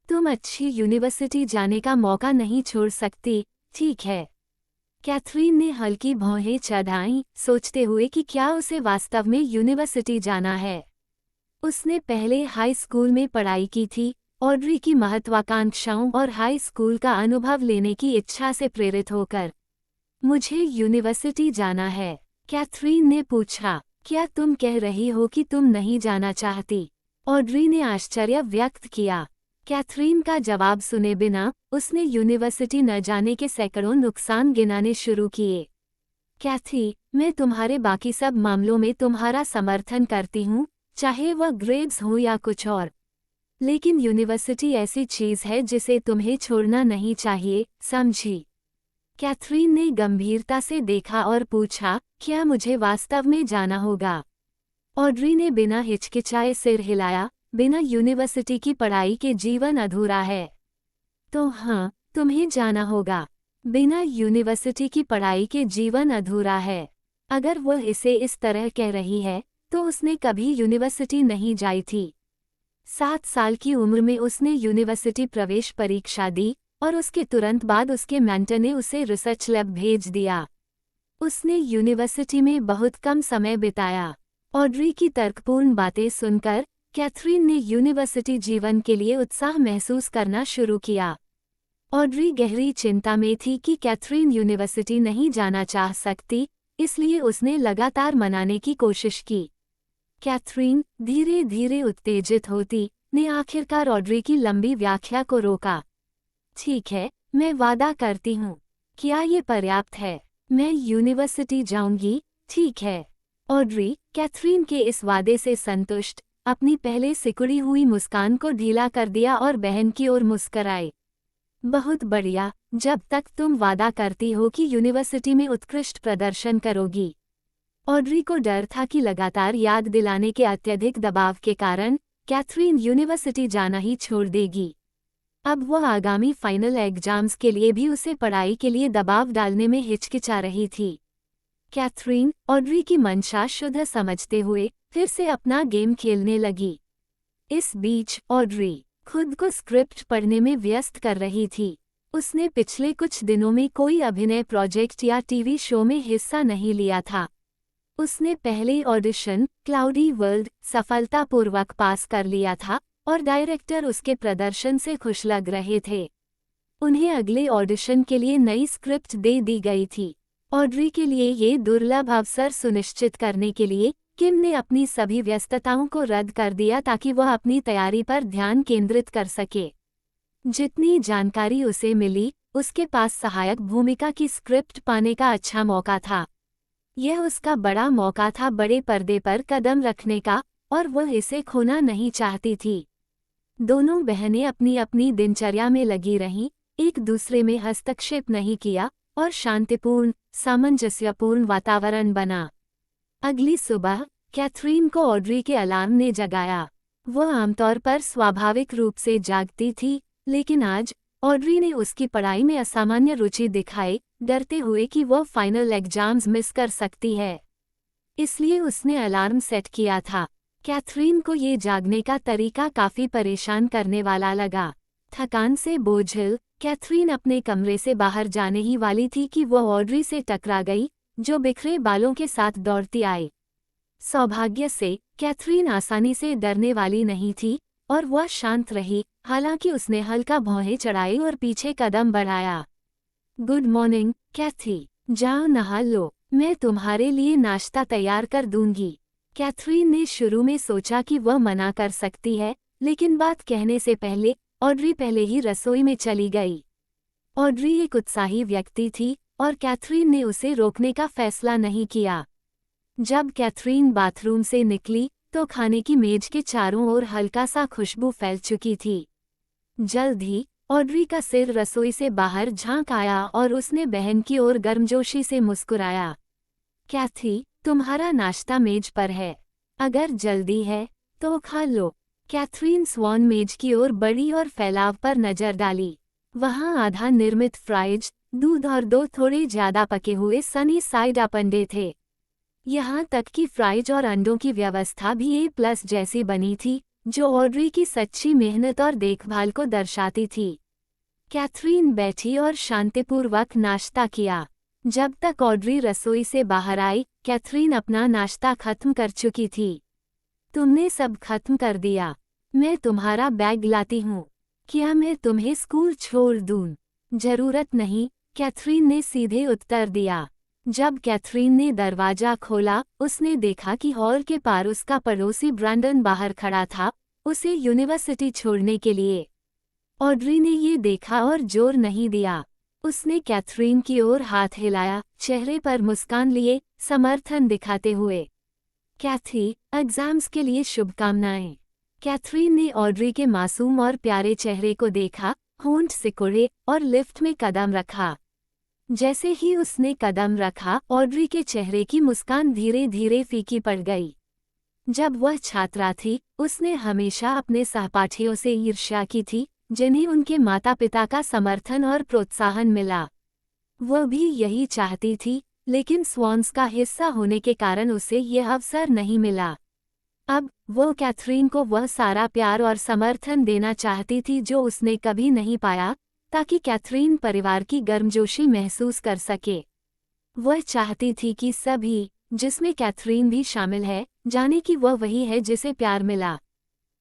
तुम अच्छी यूनिवर्सिटी जाने का मौका नहीं छोड़ सकती, ठीक है? कैथरीन ने हल्की भौहें चढ़ाईं, सोचते हुए कि क्या उसे वास्तव में यूनिवर्सिटी जाना है। उसने पहले हाई स्कूल में पढ़ाई की थी। ऑड्री की महत्वाकांक्षाओं और हाई स्कूल का अनुभव लेने की इच्छा से प्रेरित होकर, मुझे यूनिवर्सिटी जाना है, कैथरीन ने पूछा। क्या तुम कह रही हो कि तुम नहीं जाना चाहती? ऑड्री ने आश्चर्य व्यक्त किया। कैथरीन का जवाब सुने बिना उसने यूनिवर्सिटी न जाने के सैकड़ों नुकसान गिनाने शुरू किए। कैथी, मैं तुम्हारे बाकी सब मामलों में तुम्हारा समर्थन करती हूँ, चाहे वह ग्रेड्स हो या कुछ और। लेकिन यूनिवर्सिटी ऐसी चीज़ है जिसे तुम्हें छोड़ना नहीं चाहिए, समझी? कैथरीन ने गंभीरता से देखा और पूछा, क्या मुझे वास्तव में जाना होगा? ऑड्री ने बिना हिचकिचाए सिर हिलाया। बिना यूनिवर्सिटी की पढ़ाई के जीवन अधूरा है। तो हाँ, तुम्हें जाना होगा। बिना यूनिवर्सिटी की पढ़ाई के जीवन अधूरा है। अगर वह इसे इस तरह कह रही है तो उसने कभी यूनिवर्सिटी नहीं जाई थी। 7 साल की उम्र में उसने यूनिवर्सिटी प्रवेश परीक्षा दी और उसके तुरंत बाद उसके मेंटर ने उसे रिसर्च लैब भेज दिया। उसने यूनिवर्सिटी में बहुत कम समय बिताया। ऑड्री की तर्कपूर्ण बातें सुनकर कैथरीन ने यूनिवर्सिटी जीवन के लिए उत्साह महसूस करना शुरू किया। ऑड्री गहरी चिंता में थी कि कैथरीन यूनिवर्सिटी नहीं जाना चाह सकती, इसलिए उसने लगातार मनाने की कोशिश की। कैथरीन, धीरे धीरे उत्तेजित होती, ने आखिरकार ऑड्री की लंबी व्याख्या को रोका। ठीक है, मैं वादा करती हूँ। क्या ये पर्याप्त है? मैं यूनिवर्सिटी जाऊंगी, ठीक है? ऑड्री, कैथरीन के इस वादे से संतुष्ट, अपनी पहले सिकुड़ी हुई मुस्कान को ढीला कर दिया और बहन की ओर मुस्कराई। बहुत बढ़िया, जब तक तुम वादा करती हो कि यूनिवर्सिटी में उत्कृष्ट प्रदर्शन करोगी। ऑड्री को डर था कि लगातार याद दिलाने के अत्यधिक दबाव के कारण कैथरीन यूनिवर्सिटी जाना ही छोड़ देगी। अब वह आगामी फाइनल एग्जाम्स के लिए भी उसे पढ़ाई के लिए दबाव डालने में हिचकिचा रही थी। कैथरीन, ऑड्री की मंशा शुद्ध समझते हुए फिर से अपना गेम खेलने लगी। इस बीच ऑड्री खुद को स्क्रिप्ट पढ़ने में व्यस्त कर रही थी। उसने पिछले कुछ दिनों में कोई अभिनय प्रोजेक्ट या टीवी शो में हिस्सा नहीं लिया था। उसने पहले ऑडिशन क्लाउडी वर्ल्ड सफलतापूर्वक पास कर लिया था और डायरेक्टर उसके प्रदर्शन से खुश लग रहे थे। उन्हें अगले ऑडिशन के लिए नई स्क्रिप्ट दे दी गई थी। ऑड्री के लिए ये दुर्लभ अवसर सुनिश्चित करने के लिए किम ने अपनी सभी व्यस्तताओं को रद्द कर दिया ताकि वह अपनी तैयारी पर ध्यान केंद्रित कर सके। जितनी जानकारी उसे मिली, उसके पास सहायक भूमिका की स्क्रिप्ट पाने का अच्छा मौका था। यह उसका बड़ा मौका था बड़े पर्दे पर कदम रखने का, और वह इसे खोना नहीं चाहती थी। दोनों बहनें अपनी अपनी दिनचर्या में लगी रहीं, एक दूसरे में हस्तक्षेप नहीं किया और शांतिपूर्ण, सामंजस्यपूर्ण वातावरण बना। अगली सुबह कैथरीन को ऑड्री के अलार्म ने जगाया। वह आमतौर पर स्वाभाविक रूप से जागती थी, लेकिन आज ऑड्री ने उसकी पढ़ाई में असामान्य रुचि दिखाई, डरते हुए कि वह फाइनल एग्जाम्स मिस कर सकती है। इसलिए उसने अलार्म सेट किया था। कैथरीन को ये जागने का तरीका काफी परेशान करने वाला लगा। थकान से बोझिल कैथरीन अपने कमरे से बाहर जाने ही वाली थी कि वह ऑड्री से टकरा गई, जो बिखरे बालों के साथ दौड़ती आई। सौभाग्य से कैथरीन आसानी से डरने वाली नहीं थी और वह शांत रही, हालांकि उसने हल्का भौहें चढ़ाई और पीछे कदम बढ़ाया। गुड मॉर्निंग कैथी, जाओ नहा लो, मैं तुम्हारे लिए नाश्ता तैयार कर दूंगी। कैथरीन ने शुरू में सोचा कि वह मना कर सकती है, लेकिन बात कहने से पहले ऑड्री पहले ही रसोई में चली गई। ऑड्री एक उत्साही व्यक्ति थी और कैथरीन ने उसे रोकने का फैसला नहीं किया। जब कैथरीन बाथरूम से निकली तो खाने की मेज के चारों ओर हल्का सा खुशबू फैल चुकी थी। जल्द ही ऑड्री का सिर रसोई से बाहर झांक आया और उसने बहन की ओर गर्मजोशी से मुस्कुराया। कैथी, तुम्हारा नाश्ता मेज पर है, अगर जल्दी है तो खा लो। कैथरीन स्वॉन मेज की ओर बढ़ी और फैलाव पर नजर डाली। वहां आधा निर्मित फ्राइज, दूध और 2 थोड़े ज्यादा पके हुए सनी साइड अप अंडे थे। यहाँ तक कि फ्राइज और अंडों की व्यवस्था भी A+ जैसी बनी थी, जो ऑड्री की सच्ची मेहनत और देखभाल को दर्शाती थी। कैथरीन बैठी और शांतिपूर्वक नाश्ता किया। जब तक ऑड्री रसोई से बाहर आई, कैथरीन अपना नाश्ता खत्म कर चुकी थी। तुमने सब खत्म कर दिया, मैं तुम्हारा बैग लाती हूँ। क्या मैं तुम्हें स्कूल छोड़ दूँ? जरूरत नहीं, कैथरीन ने सीधे उत्तर दिया। जब कैथरीन ने दरवाजा खोला, उसने देखा कि हॉल के पार उसका पड़ोसी ब्रैंडन बाहर खड़ा था, उसे यूनिवर्सिटी छोड़ने के लिए। ऑड्री ने ये देखा और जोर नहीं दिया। उसने कैथरीन की ओर हाथ हिलाया, चेहरे पर मुस्कान लिए समर्थन दिखाते हुए। कैथी, एग्जाम्स के लिए शुभकामनाएं। कैथरीन ने ऑड्री के मासूम और प्यारे चेहरे को देखा, होंठ सिकुड़े और लिफ्ट में कदम रखा। जैसे ही उसने कदम रखा, ऑड्री के चेहरे की मुस्कान धीरे धीरे फीकी पड़ गई। जब वह छात्रा थी, उसने हमेशा अपने सहपाठियों से ईर्ष्या की थी, जिन्हें उनके माता पिता का समर्थन और प्रोत्साहन मिला। वह भी यही चाहती थी, लेकिन स्वॉन्स का हिस्सा होने के कारण उसे यह अवसर नहीं मिला। अब वो कैथरीन को वह सारा प्यार और समर्थन देना चाहती थी जो उसने कभी नहीं पाया, ताकि कैथरीन परिवार की गर्मजोशी महसूस कर सके। वह चाहती थी कि सभी, जिसमें कैथरीन भी शामिल है, जाने कि वह वही है जिसे प्यार मिला।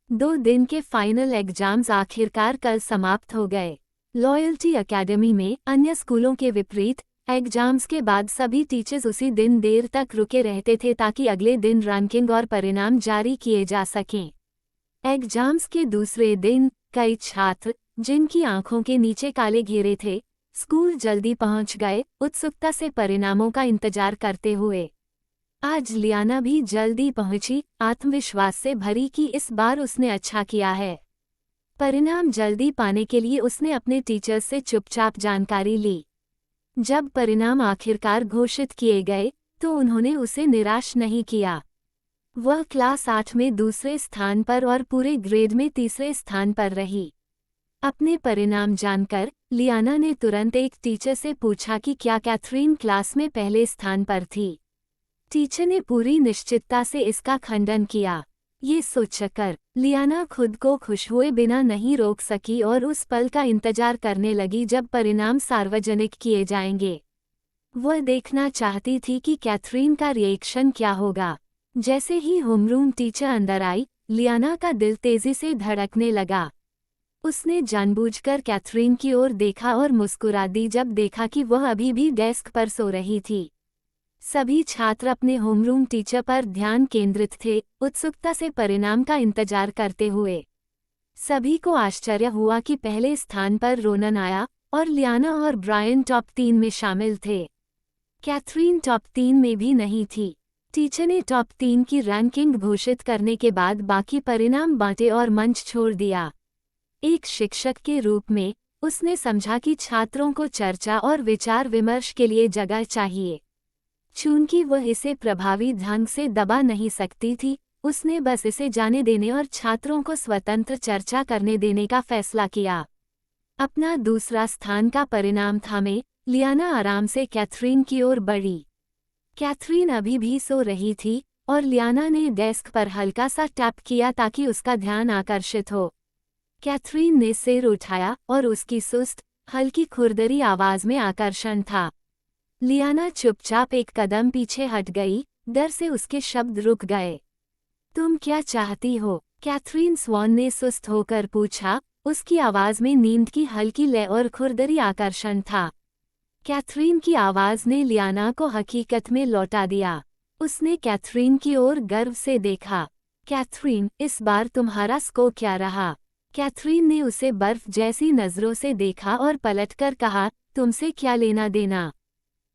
2 दिन के फाइनल एग्जाम्स आखिरकार कल समाप्त हो गए। लॉयल्टी एकेडमी में अन्य स्कूलों के विपरीत एग्जाम्स के बाद सभी टीचर्स उसी दिन देर तक रुके रहते थे ताकि अगले दिन रैंकिंग और परिणाम जारी किए जा सकें। एग्जाम्स के दूसरे दिन कई छात्र, जिनकी आंखों के नीचे काले घेरे थे, स्कूल जल्दी पहुंच गए, उत्सुकता से परिणामों का इंतजार करते हुए। आज लियाना भी जल्दी पहुंची, आत्मविश्वास से भरी कि इस बार उसने अच्छा किया है। परिणाम जल्दी पाने के लिए उसने अपने टीचर्स से चुपचाप जानकारी ली। जब परिणाम आखिरकार घोषित किए गए, तो उन्होंने उसे निराश नहीं किया। वह क्लास 8 में दूसरे स्थान पर और पूरे ग्रेड में तीसरे स्थान पर रही। अपने परिणाम जानकर लियाना ने तुरंत एक टीचर से पूछा कि क्या कैथरीन क्लास में पहले स्थान पर थी। टीचर ने पूरी निश्चितता से इसका खंडन किया। ये सोचकर लियाना खुद को खुश हुए बिना नहीं रोक सकी और उस पल का इंतजार करने लगी जब परिणाम सार्वजनिक किए जाएंगे। वह देखना चाहती थी कि कैथरीन का रिएक्शन क्या होगा। जैसे ही होमरूम टीचर अंदर आई, लियाना का दिल तेजी से धड़कने लगा। उसने जानबूझकर कैथरीन की ओर देखा और मुस्कुरा दी जब देखा कि वह अभी भी डेस्क पर सो रही थी। सभी छात्र अपने होमरूम टीचर पर ध्यान केंद्रित थे, उत्सुकता से परिणाम का इंतजार करते हुए। सभी को आश्चर्य हुआ कि पहले स्थान पर रोनन आया और लियाना और ब्रायन टॉप 3 में शामिल थे। कैथरीन टॉप 3 में भी नहीं थी। टीचर ने टॉप 3 की रैंकिंग घोषित करने के बाद बाकी परिणाम बांटे और मंच छोड़ दिया। एक शिक्षक के रूप में उसने समझा कि छात्रों को चर्चा और विचार विमर्श के लिए जगह चाहिए। चूंकि वह इसे प्रभावी ढंग से दबा नहीं सकती थी, उसने बस इसे जाने देने और छात्रों को स्वतंत्र चर्चा करने देने का फैसला किया। अपना दूसरा स्थान का परिणाम थामे लियाना आराम से कैथरीन की ओर बढ़ी। कैथरीन अभी भी सो रही थी और लियाना ने डेस्क पर हल्का सा टैप किया ताकि उसका ध्यान आकर्षित हो। कैथरीन ने सिर उठाया और उसकी सुस्त, हल्की खुरदरी आवाज में आकर्षण था। लियाना चुपचाप एक कदम पीछे हट गई, डर से उसके शब्द रुक गए। तुम क्या चाहती हो? कैथरीन स्वॉन ने सुस्त होकर पूछा, उसकी आवाज में नींद की हल्की लय और खुरदरी आकर्षण था। कैथरीन की आवाज ने लियाना को हकीकत में लौटा दिया। उसने कैथरीन की ओर गर्व से देखा। कैथरीन, इस बार तुम्हारा स्कोर क्या रहा? कैथरीन ने उसे बर्फ जैसी नजरों से देखा और पलटकर कहा, तुमसे क्या लेना देना?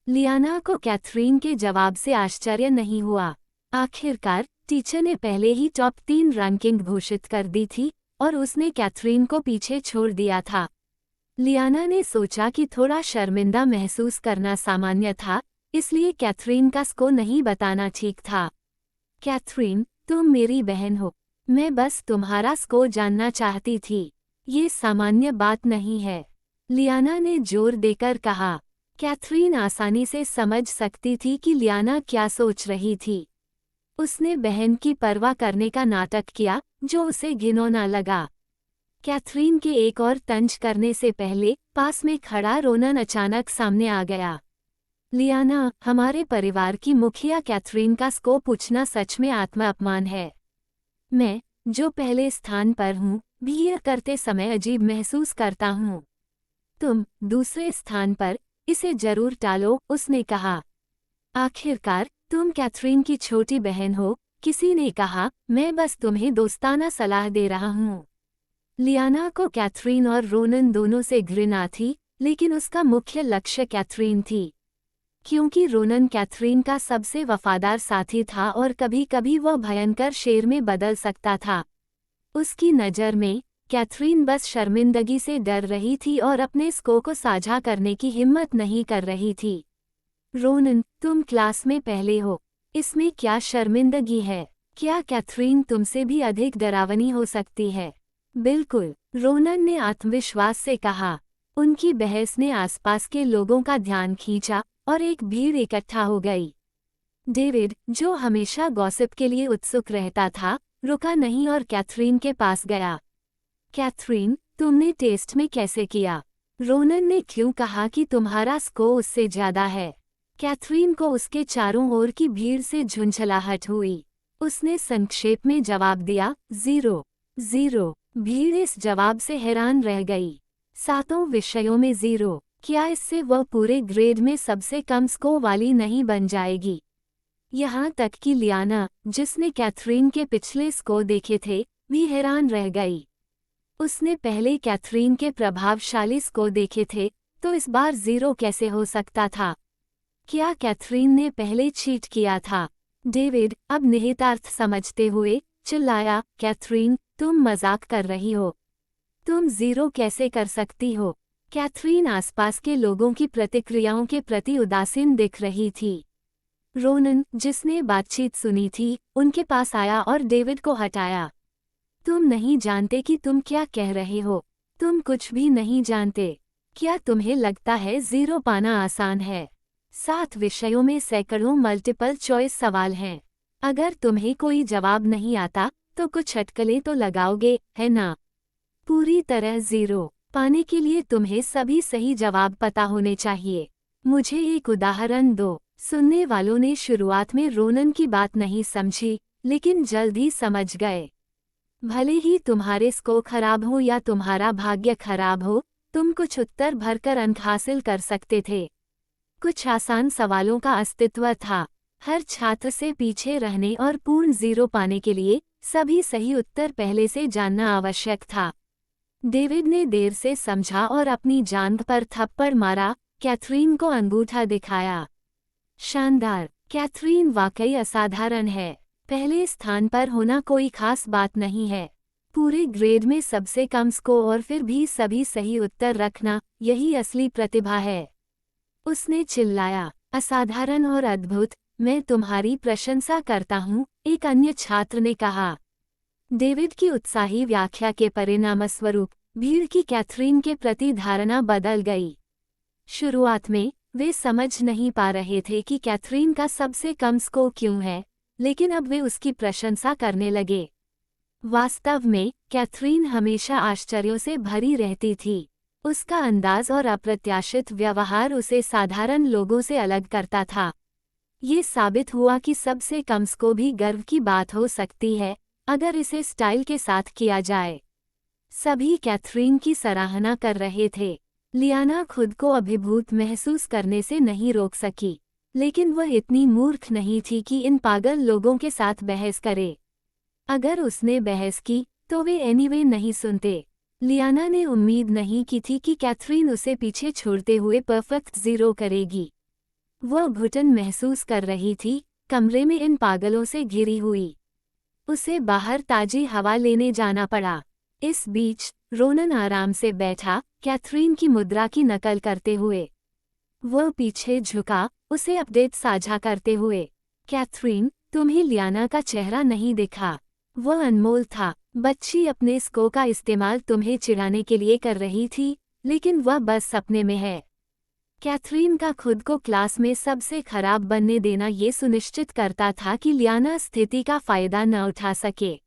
लियाना को कैथरीन के जवाब से आश्चर्य नहीं हुआ। आखिरकार टीचर ने पहले ही टॉप 3 रैंकिंग घोषित कर दी थी और उसने कैथरीन को पीछे छोड़ दिया था। लियाना ने सोचा कि थोड़ा शर्मिंदा महसूस करना सामान्य था, इसलिए कैथरीन का स्कोर नहीं बताना ठीक था। कैथरीन, तुम मेरी बहन हो। मैं बस तुम्हारा स्कोर जानना चाहती थी। ये सामान्य बात नहीं है, लियाना ने जोर देकर कहा। कैथरीन आसानी से समझ सकती थी कि लियाना क्या सोच रही थी। उसने बहन की परवाह करने का नाटक किया, जो उसे घिनौना लगा। कैथरीन के एक और तंज करने से पहले पास में खड़ा रोनन अचानक सामने आ गया। लियाना, हमारे परिवार की मुखिया कैथरीन का स्कोर पूछना सच में आत्म-अपमान है। मैं, जो पहले स्थान पर हूँ, भी यह करते समय अजीब महसूस करता हूँ। तुम, दूसरे स्थान पर, इसे जरूर टालो, उसने कहा। आखिरकार, तुम कैथरीन की छोटी बहन हो, किसी ने कहा, मैं बस तुम्हें दोस्ताना सलाह दे रहा हूँ। लियाना को कैथरीन और रोनन दोनों से घृणा थी, लेकिन उसका मुख्य लक्ष्य कैथरीन थी। क्योंकि रोनन कैथरीन का सबसे वफादार साथी था और कभी-कभी वह भयंकर शेर में बदल सकता था। उसकी नज़र में, कैथरीन बस शर्मिंदगी से डर रही थी और अपने स्कोर को साझा करने की हिम्मत नहीं कर रही थी। रोनन, तुम क्लास में पहले हो। इसमें क्या शर्मिंदगी है? क्या कैथरीन तुमसे भी अधिक डरावनी हो सकती है? बिल्कुल, रोनन ने आत्मविश्वास से कहा। उनकी बहस ने आसपास के लोगों का ध्यान खींचा और एक भीड़ इकट्ठा हो गई। डेविड, जो हमेशा गॉसिप के लिए उत्सुक रहता था, रुका नहीं और कैथरीन के पास गया। कैथरीन, तुमने टेस्ट में कैसे किया? रोनन ने क्यों कहा कि तुम्हारा स्कोर उससे ज्यादा है? कैथरीन को उसके चारों ओर की भीड़ से झुंझलाहट हुई। उसने संक्षेप में जवाब दिया, 0। भीड़ इस जवाब से हैरान रह गई। 7 विषयों में 0, क्या इससे वह पूरे ग्रेड में सबसे कम स्कोर वाली नहीं बन जाएगी? यहाँ तक कि लियाना, जिसने कैथरीन के पिछले स्कोर देखे थे, भी हैरान रह गई। उसने पहले कैथरीन के प्रभावशाली स्कोर देखे थे, तो इस बार 0 कैसे हो सकता था? क्या कैथरीन ने पहले चीट किया था? डेविड, अब निहितार्थ समझते हुए, चिल्लाया, कैथरीन, तुम मजाक कर रही हो। तुम 0 कैसे कर सकती हो? कैथरीन आसपास के लोगों की प्रतिक्रियाओं के प्रति उदासीन दिख रही थी। रोनन, जिसने बातचीत सुनी थी, उनके पास आया और डेविड को हटाया। तुम नहीं जानते कि तुम क्या कह रहे हो। तुम कुछ भी नहीं जानते। क्या तुम्हें लगता है 0 पाना आसान है? 7 विषयों में सैकड़ों मल्टीपल चॉइस सवाल हैं। अगर तुम्हें कोई जवाब नहीं आता, तो कुछ अटकलें तो लगाओगे, है ना? पूरी तरह 0 पाने के लिए तुम्हें सभी सही जवाब पता होने चाहिए। मुझे एक उदाहरण दो। सुनने वालों ने शुरुआत में रोनन की बात नहीं समझी, लेकिन जल्द ही समझ गए। भले ही तुम्हारे स्कोर खराब हो या तुम्हारा भाग्य खराब हो, तुम कुछ उत्तर भरकर अंक हासिल कर सकते थे। कुछ आसान सवालों का अस्तित्व था। हर छात्र से पीछे रहने और पूर्ण 0 पाने के लिए सभी सही उत्तर पहले से जानना आवश्यक था। डेविड ने देर से समझा और अपनी जांघ पर थप्पड़ मारा, कैथरीन को अंगूठा दिखाया। शानदार, कैथरीन वाकई असाधारण है। पहले स्थान पर होना कोई खास बात नहीं है। पूरे ग्रेड में सबसे कम स्कोर और फिर भी सभी सही उत्तर रखना, यही असली प्रतिभा है। उसने चिल्लाया, असाधारण और अद्भुत, मैं तुम्हारी प्रशंसा करता हूँ, एक अन्य छात्र ने कहा। डेविड की उत्साही व्याख्या के परिणामस्वरूप भीड़ की कैथरीन के प्रति धारणा बदल गई। शुरुआत में वे समझ नहीं पा रहे थे कि कैथरीन का सबसे कम स्कोर क्यों है, लेकिन अब वे उसकी प्रशंसा करने लगे। वास्तव में कैथरीन हमेशा आश्चर्यों से भरी रहती थी। उसका अंदाज और अप्रत्याशित व्यवहार उसे साधारण लोगों से अलग करता था। ये साबित हुआ कि सबसे कम स्कोर भी गर्व की बात हो सकती है, अगर इसे स्टाइल के साथ किया जाए। सभी कैथरीन की सराहना कर रहे थे। लियाना खुद को अभिभूत महसूस करने से नहीं रोक सकी, लेकिन वह इतनी मूर्ख नहीं थी कि इन पागल लोगों के साथ बहस करे। अगर उसने बहस की तो वे एनीवे नहीं सुनते। लियाना ने उम्मीद नहीं की थी कि कैथरीन उसे पीछे छोड़ते हुए परफेक्ट ज़ीरो करेगी। वह घुटन महसूस कर रही थी, कमरे में इन पागलों से घिरी हुई। उसे बाहर ताजी हवा लेने जाना पड़ा। इस बीच रोनन आराम से बैठा, कैथरीन की मुद्रा की नकल करते हुए। वह पीछे झुका, उसे अपडेट साझा करते हुए। कैथरीन, तुम्हें लियाना का चेहरा नहीं दिखा। वह अनमोल था। बच्ची अपने स्को का इस्तेमाल तुम्हें चिढ़ाने के लिए कर रही थी, लेकिन वह बस सपने में है। कैथरीन का खुद को क्लास में सबसे खराब बनने देना ये सुनिश्चित करता था कि लियाना स्थिति का फायदा न उठा सके।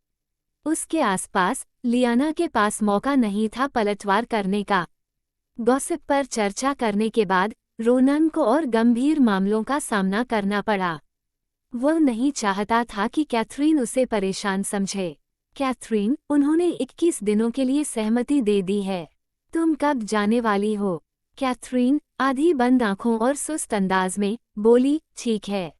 उसके आसपास लियाना के पास मौका नहीं था पलटवार करने का। गॉसिप पर चर्चा करने के बाद रोनन को और गंभीर मामलों का सामना करना पड़ा। वह नहीं चाहता था कि कैथरीन उसे परेशान समझे। कैथरीन, उन्होंने 21 दिनों के लिए सहमति दे दी है। तुम कब जाने वाली हो? कैथरीन आधी बंद आंखों और सुस्त अंदाज में बोली, ठीक है।